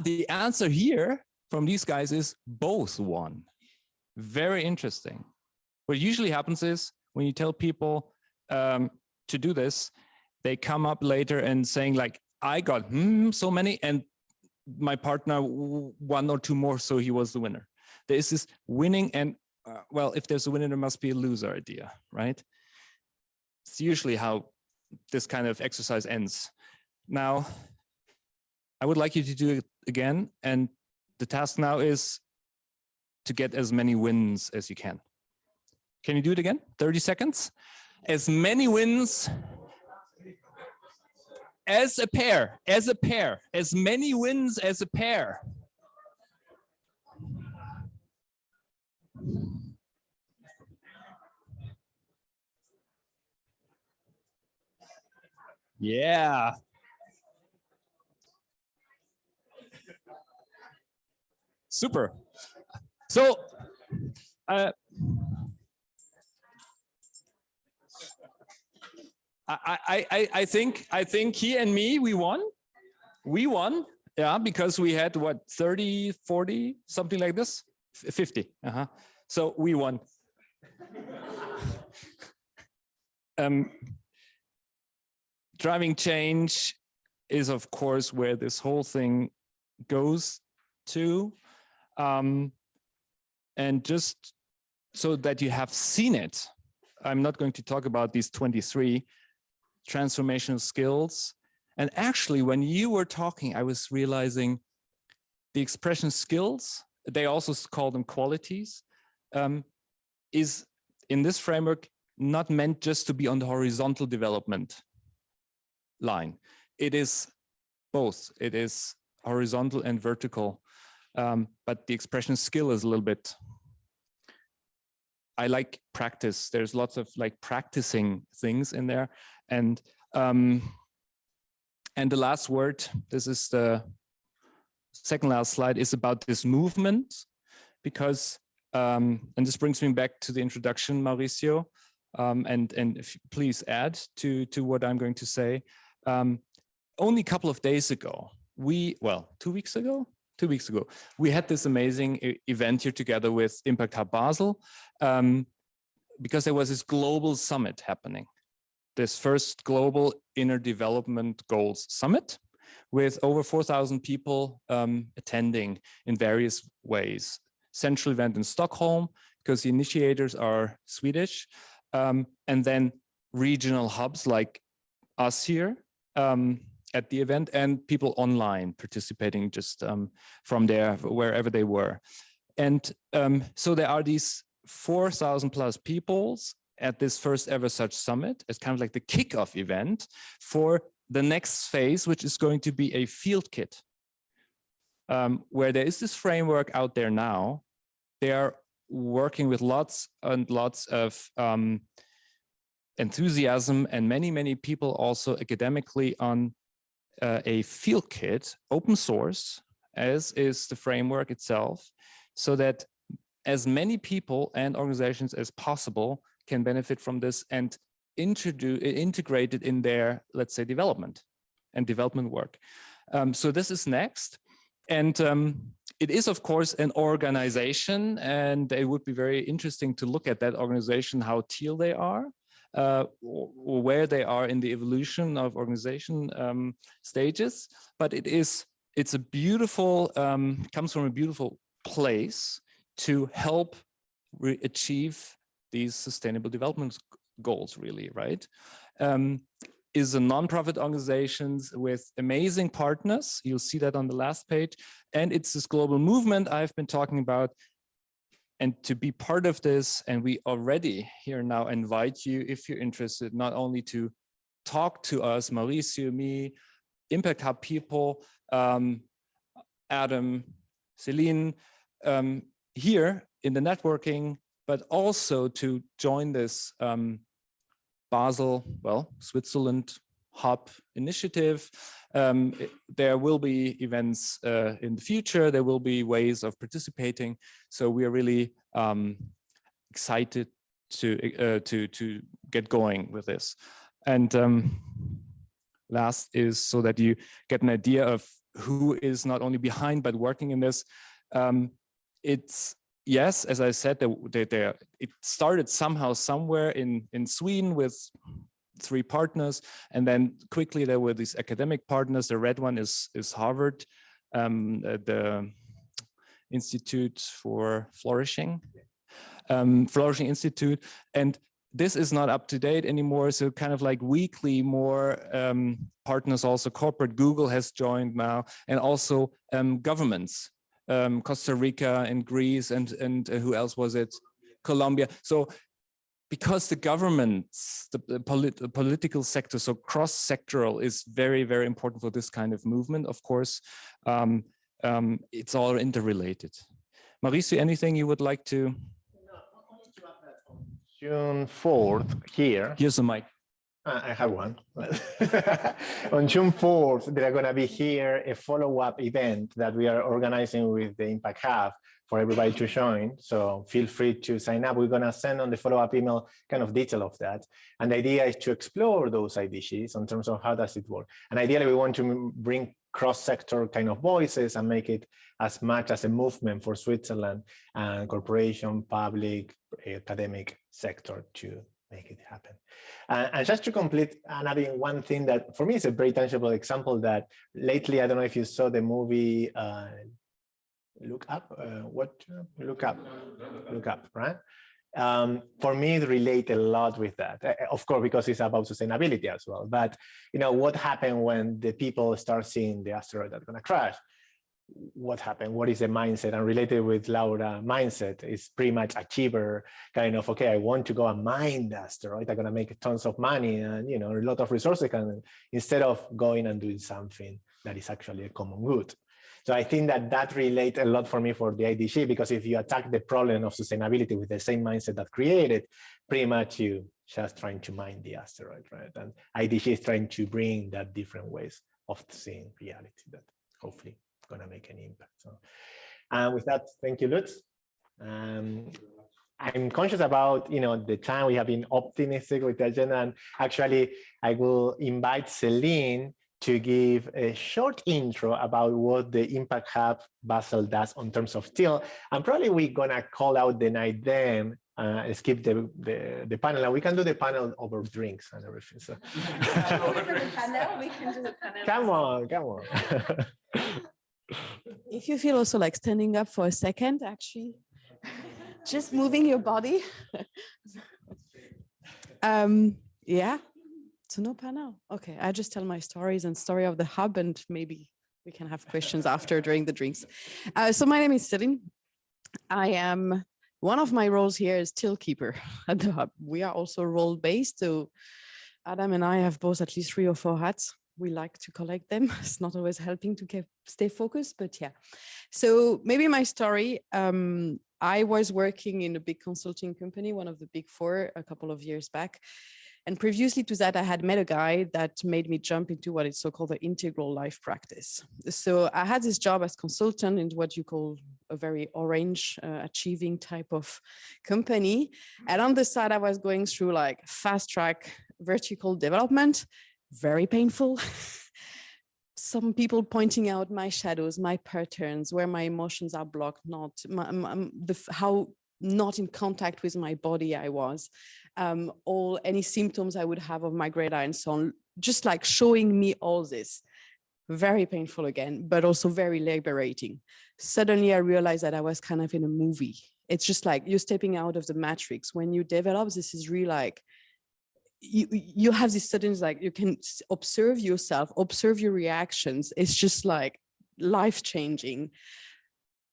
Speaker 8: The answer here from these guys is both won. Very interesting. What usually happens is when you tell people to do this, they come up later and saying like, I got so many and my partner one or two more, so he was the winner. There is this winning and well, if there's a winner, there must be a loser idea, right? It's usually how this kind of exercise ends. Now, I would like you to do it again, and the task now is to get as many wins as you can. Can you do it again? 30 seconds. As many wins as a pair, as many wins as a pair. Yeah. Super. So, I think he and me, we won. Yeah, because we had what, 30, 40, something like this, 50. So we won. Driving change is, of course, where this whole thing goes to. And just so that you have seen it, I'm not going to talk about these 23 transformational skills. And actually, when you were talking, I was realizing the expression skills, they also call them qualities, is in this framework not meant just to be on the horizontal development line. It is both. It is horizontal and vertical. But the expression skill is a little bit, I like practice. There's lots of like practicing things in there. And the last word, this is the second last slide, is about this movement, because, and this brings me back to the introduction, Mauricio, and if you please add to what I'm going to say. Only a couple of days ago, 2 weeks ago, we had this amazing event here together with Impact Hub Basel, because there was this global summit happening. this first global inner development goals summit with over 4,000 people attending in various ways. Central event in Stockholm, because the initiators are Swedish, and then regional hubs like us here at the event, and people online participating just from there, wherever they were. And so there are these 4,000 plus people at this first ever such summit. It's kind of like the kickoff event for the next phase, which is going to be a field kit, where there is this framework out there now. They are working with lots and lots of enthusiasm and many people also academically on a field kit, open source, as is the framework itself, so that as many people and organizations as possible can benefit from this and integrate it in their, let's say, development work. So this is next. And it is, of course, an organization, and it would be very interesting to look at that organization, how Teal they are, or where they are in the evolution of organization stages. But it's a beautiful, comes from a beautiful place to help achieve these sustainable development goals, really, right? Is a non-profit organizations with amazing partners. You'll see that on the last page. And it's this global movement I've been talking about. And to be part of this, and we already here now invite you, if you're interested, not only to talk to us, Mauricio, me, Impact Hub people, Adam, Celine, here in the networking, but also to join this Basel, well, Switzerland Hub initiative. There will be events in the future. There will be ways of participating. So we are really excited to get going with this. And last is so that you get an idea of who is not only behind but working in this. It's, yes, as I said, it started somehow somewhere in Sweden with 3 partners, and then quickly there were these academic partners. The red one is Harvard, the Institute for Flourishing, Flourishing Institute, and this is not up to date anymore. So kind of like weekly more partners, also corporate. Google has joined now, and also governments. Costa Rica and Greece and who else was it? Colombia. So because the governments, the political sector, so cross-sectoral is very, very important for this kind of movement, of course. It's all interrelated. Mauricio, anything you would like to?
Speaker 3: June 4th here.
Speaker 8: Here's a mic.
Speaker 3: I have one. On June 4th, there are going to be here a follow-up event that we are organizing with the Impact Hub for everybody to join. So feel free to sign up. We're going to send on the follow-up email kind of detail of that. And the idea is to explore those IDGs in terms of how does it work. And ideally, we want to bring cross-sector kind of voices and make it as much as a movement for Switzerland and corporation, public, academic sector to make it happen. And just to complete, and adding one thing that for me is a very tangible example that lately, I don't know if you saw the movie Look Up, Look Up, right? For me, it relates a lot with that, of course, because it's about sustainability as well. But you know, what happened when the people start seeing the asteroid that's going to crash? What happened? What is the mindset? And related with Laura mindset is pretty much achiever kind of, okay, I want to go and mine the asteroid. I'm going to make tons of money and, you know, a lot of resources instead of going and doing something that is actually a common good. So I think that relates a lot for me for the IDG, because if you attack the problem of sustainability with the same mindset that created, pretty much you just trying to mine the asteroid, right? And IDG is trying to bring that different ways of seeing reality that hopefully going to make an impact. So, and with that, thank you, Lutz. I'm conscious about, you know, the time. We have been optimistic with the agenda, and actually I will invite Celine to give a short intro about what the Impact Hub Basel does in terms of Teal. And probably we're going to call out the night then skip the panel, and we can do the panel over drinks and everything. So come on.
Speaker 9: If you feel also like standing up for a second, actually, just moving your body. Yeah, so no panel. Okay, I just tell my stories and story of the hub, and maybe we can have questions after during the drinks. So my name is Celine. I am, one of my roles here is Teal keeper at the hub. We are also role-based, so Adam and I have both at least 3 or 4 hats. We like to collect them. It's not always helping to stay focused, but yeah. So maybe my story, I was working in a big consulting company, one of the big 4, a couple of years back. And previously to that, I had met a guy that made me jump into what is so-called the integral life practice. So I had this job as consultant in what you call a very orange achieving type of company. And on the side, I was going through like fast track vertical development, very painful. Some people pointing out my shadows, my patterns, where my emotions are blocked, not how not in contact with my body I was, any symptoms I would have of migraine and so on, just like showing me all this. Very painful again, but also very liberating. Suddenly I realized that I was kind of in a movie. It's just like you're stepping out of the matrix. When you develop, this is really like, you have this sudden, like you can observe yourself, observe your reactions. It's just like life-changing.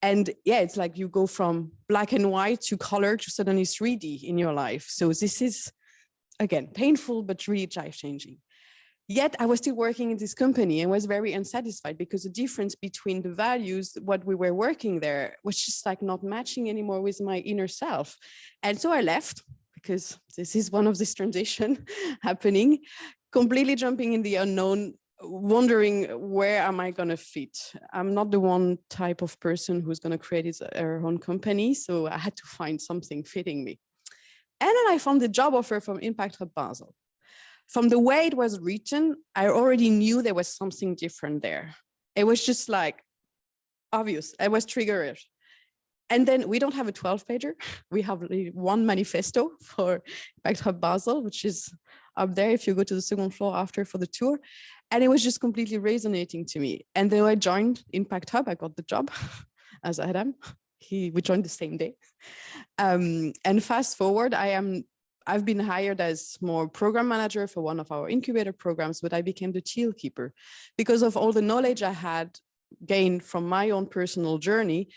Speaker 9: And yeah, it's like you go from black and white to color to suddenly 3D in your life. So this is, again, painful, but really life-changing. Yet I was still working in this company and was very unsatisfied because the difference between the values, what we were working there, was just like not matching anymore with my inner self. And so I left because this is one of this transition happening, completely jumping in the unknown, wondering where am I going to fit? I'm not the one type of person who's going to create her own company. So I had to find something fitting me. And then I found the job offer from Impact Hub Basel. From the way it was written, I already knew there was something different there. It was just like obvious. I was triggered. And then we don't have a 12-pager. We have one manifesto for Impact Hub Basel, which is up there if you go to the second floor after for the tour. And it was just completely resonating to me. And then I joined Impact Hub. I got the job as Adam. We joined the same day. And fast forward, I've been hired as more program manager for one of our incubator programs, but I became the Teal keeper because of all the knowledge I had gained from my own personal journey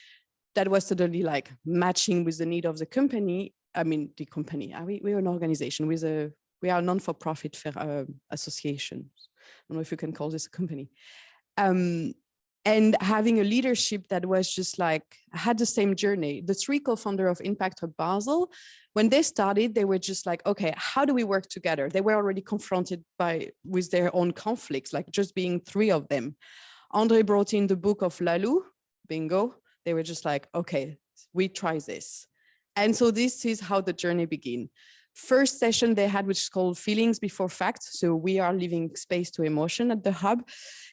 Speaker 9: that was suddenly like matching with the need of the company. I mean, the company, we're an organization we are a non-for-profit association. I don't know if you can call this a company. And having a leadership that was just like, had the same journey. The 3 co-founders of Impact Hub Basel, when they started, they were just like, okay, how do we work together? They were already confronted with their own conflicts, like just being 3 of them. Andre brought in the book of Lalou, bingo. They were just like, okay, we try this. And so this is how the journey began. First session they had, which is called Feelings Before Facts. So we are leaving space to emotion at the hub.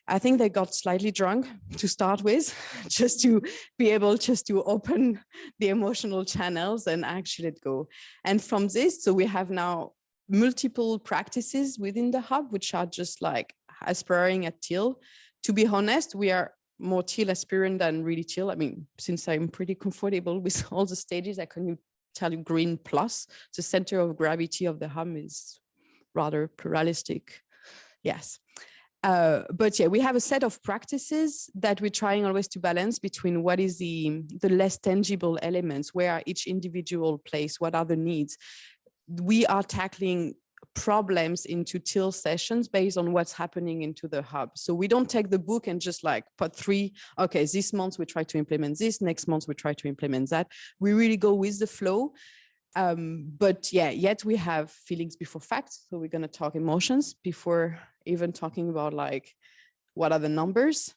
Speaker 9: I think they got slightly drunk to start with, just to be able just to open the emotional channels and actually let go. And from this, so we have now multiple practices within the hub, which are just like aspiring at Teal. To be honest, we are more Teal aspirant than really Teal. I mean, since I'm pretty comfortable with all the stages, I can tell you green plus. The center of gravity of the hub is rather pluralistic. Yes. But yeah, we have a set of practices that we're trying always to balance between what is the less tangible elements, where are each individual place, what are the needs. We are tackling problems into Teal sessions based on what's happening into the hub. So we don't take the book and just like put 3, okay, this month we try to implement this, next month we try to implement that. We really go with the flow. But yeah, yet we have feelings before facts. So we're going to talk emotions before even talking about like, what are the numbers?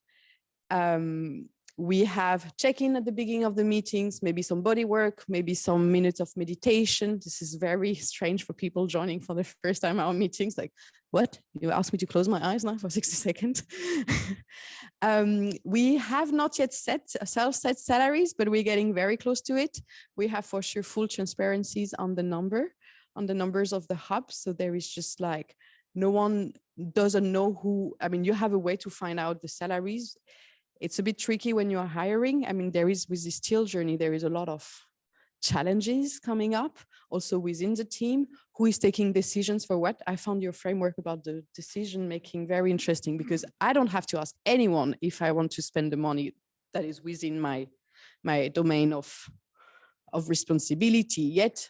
Speaker 9: We have check-in at the beginning of the meetings, maybe some body work, maybe some minutes of meditation. This is very strange for people joining for the first time our meetings, like, what? You asked me to close my eyes now for 60 seconds. We have not yet set self-set salaries, but we're getting very close to it. We have for sure full transparencies on the numbers of the hub. So there is just like, no one doesn't know who, I mean, you have a way to find out the salaries. It's a bit tricky when you are hiring. I mean, there is, with this Teal journey, there is a lot of challenges coming up also within the team. Who is taking decisions for what? I found your framework about the decision making very interesting, because I don't have to ask anyone if I want to spend the money that is within my domain of responsibility. Yet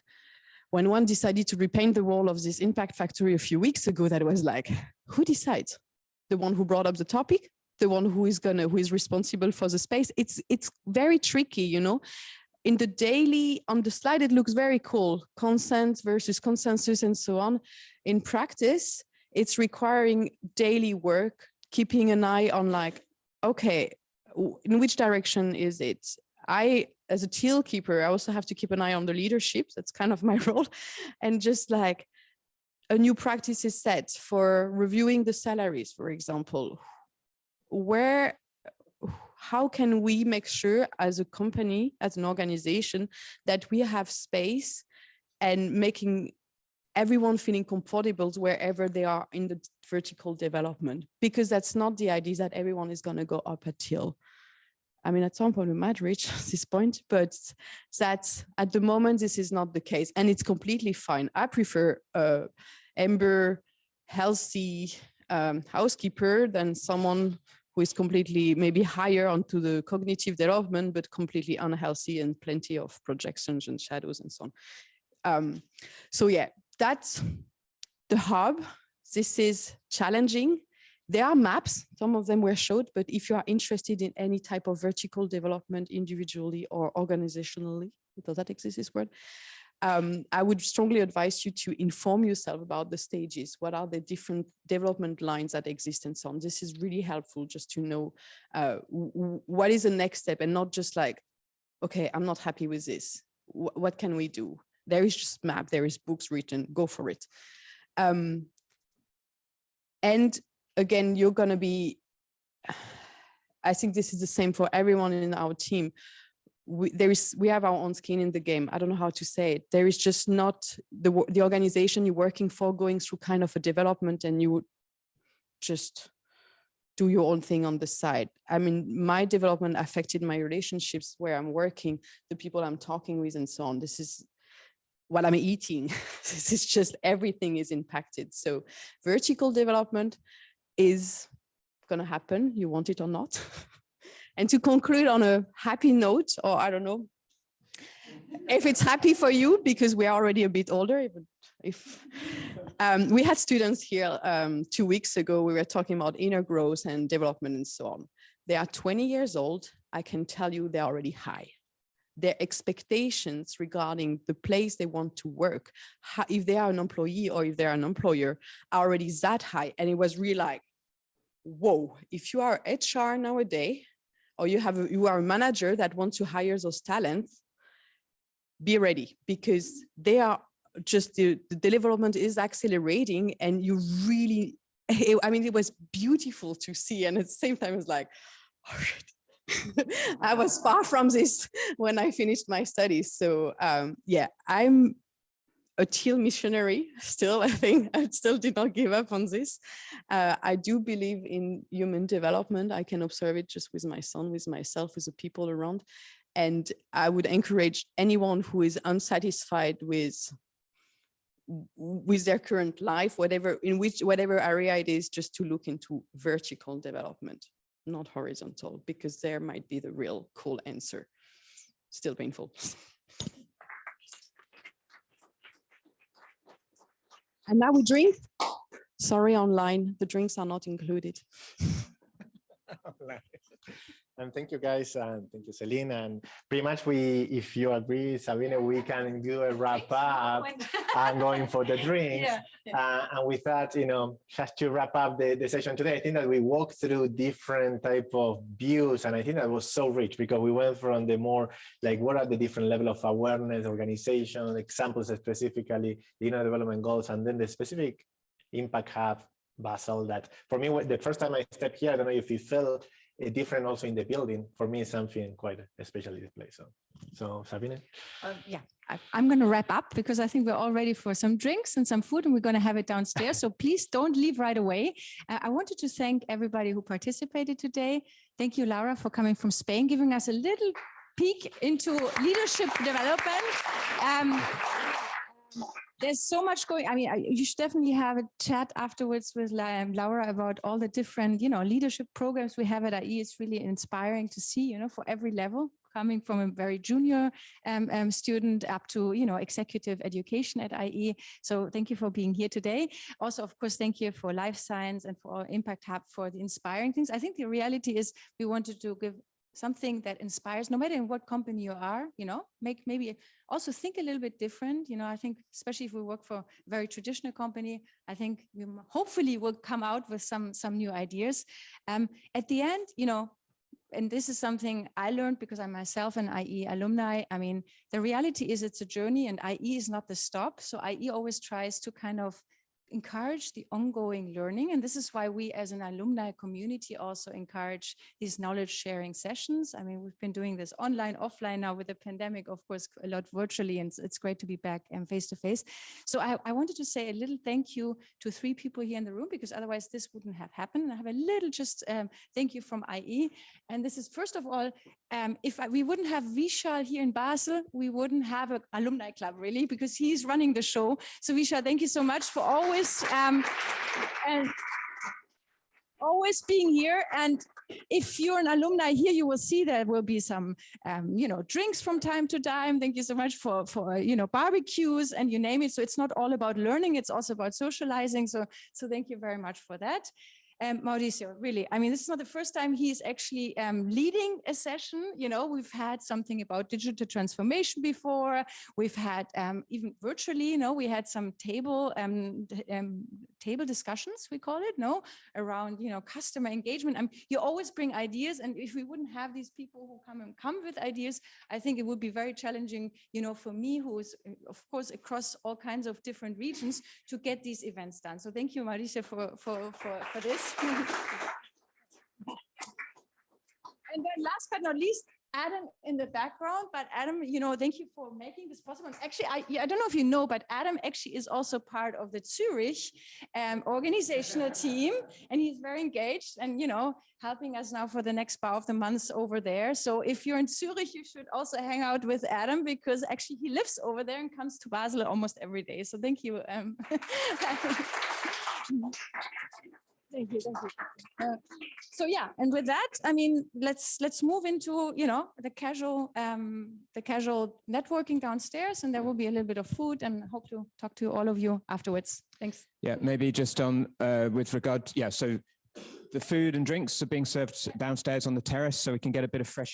Speaker 9: when one decided to repaint the wall of this impact factory a few weeks ago, that was like, who decides? The one who brought up the topic, the one who is responsible for the space. It's very tricky, you know. In the daily, on the slide, it looks very cool, consent versus consensus and so on. In practice, it's requiring daily work, keeping an eye on like, okay, in which direction is it? As a Teal keeper, I also have to keep an eye on the leadership. That's kind of my role. And just like a new practice is set for reviewing the salaries, for example. How can we make sure as a company, as an organization, that we have space and making everyone feeling comfortable wherever they are in the vertical development? Because that's not the idea that everyone is going to go up at Teal. I mean, at some point we might reach this point, but that's at the moment, this is not the case. And it's completely fine. I prefer amber, healthy housekeeper than someone who is completely maybe higher onto the cognitive development, but completely unhealthy and plenty of projections and shadows and so on. So yeah, that's the hub. This is challenging. There are maps, some of them were showed, but if you are interested in any type of vertical development individually or organizationally, does that exist, this word? I would strongly advise you to inform yourself about the stages. What are the different development lines that exist and so on? This is really helpful just to know what is the next step, and not just like, okay, I'm not happy with this. What can we do? There is just map, there is books written, go for it. And again, you're going to be, I think this is the same for everyone in our team. We have our own skin in the game. I don't know how to say it. There is just not the organization you're working for going through kind of a development and you would just do your own thing on the side. I mean, my development affected my relationships where I'm working, the people I'm talking with and so on. This is what I'm eating. This is just, everything is impacted. So vertical development is going to happen, you want it or not. And to conclude on a happy note, or I don't know if it's happy for you, because we're already a bit older. If we had students here 2 weeks ago, we were talking about inner growth and development and so on. They are 20 years old. I can tell you they're already high. Their expectations regarding the place they want to work, if they are an employee or if they're an employer, are already that high. And it was really like, whoa, if you are HR nowadays, or you are a manager that wants to hire those talents, be ready, because they are just, the development is accelerating, and you really, I mean, it was beautiful to see. And at the same time, it was like, all right. I was far from this when I finished my studies. So yeah, I'm a Teal missionary still. I think I still did not give up on this. I do believe in human development. I can observe it just with my son, with myself, with the people around. And I would encourage anyone who is unsatisfied with their current life, whatever area it is, just to look into vertical development, not horizontal, because there might be the real cool answer. Still painful. And now we drink. Sorry, online, the drinks are not included.
Speaker 3: And thank you guys, and thank you, Celine. And pretty much if you agree, Sabine, we can do a wrap up and going for the drinks. Yeah. And with that, just to wrap up the session today, I think that we walked through different type of views, and I think that was so rich, because we went from the more like, what are the different level of awareness, organization, examples specifically, development goals, and then the specific impact hub Basel that for me, the first time I stepped here, I don't know if it felt different also in the building. For me, it's something quite special in this place. So Sabine?
Speaker 1: Yeah, I'm going to wrap up because I think we're all ready for some drinks and some food, and we're going to have it downstairs. So please don't leave right away. I wanted to thank everybody who participated today. Thank you, Laura, for coming from Spain, giving us a little peek into leadership development. There's so much going. I mean, you should definitely have a chat afterwards with Laura about all the different, leadership programs we have at IE. It's really inspiring to see, for every level, coming from a very junior student up to, executive education at IE. So thank you for being here today. Also, of course, thank you for Life Science and for our Impact Hub for the inspiring things. I think the reality is we wanted to give something that inspires, no matter in what company you are, maybe also think a little bit different. I think especially if we work for a very traditional company, I think we hopefully will come out with some new ideas. At the end, and this is something I learned because I'm myself an IE alumni. I mean, the reality is it's a journey and IE is not the stop. So IE always tries to kind of encourage the ongoing learning. And this is why we as an alumni community also encourage these knowledge sharing sessions. I mean, we've been doing this online, offline now with the pandemic, of course, a lot virtually, and it's great to be back and face to face. So I wanted to say a little thank you to 3 people here in the room, because otherwise this wouldn't have happened. I have a little just thank you from IE. And this is, first of all, if we wouldn't have Vishal here in Basel, we wouldn't have an alumni club really, because he's running the show. So Vishal, thank you so much for always being here. And if you're an alumni here, you will see there will be some, drinks from time to time. Thank you so much for barbecues and you name it. So it's not all about learning, it's also about socializing. So thank you very much for that. Mauricio, really, I mean, this is not the first time he's actually leading a session. We've had something about digital transformation before. We've had even virtually, we had some table discussions, we call it, around, customer engagement. You always bring ideas, and if we wouldn't have these people who come with ideas, I think it would be very challenging, for me, who is, of course, across all kinds of different regions, to get these events done. So thank you, Mauricio, for this. And then last but not least, Adam in the background. But Adam, thank you for making this possible. Actually, I don't know if you know, but Adam actually is also part of the Zurich organizational team, and he's very engaged and, helping us now for the next Bar of the Month over there. So if you're in Zurich, you should also hang out with Adam, because actually he lives over there and comes to Basel almost every day. So thank you. Thank you. So yeah, and with that, I mean, let's move into the casual networking downstairs, and there will be a little bit of food, and I hope to talk to all of you afterwards. Thanks.
Speaker 2: Yeah, maybe just on with regard, so the food and drinks are being served downstairs on the terrace, so we can get a bit of fresh air.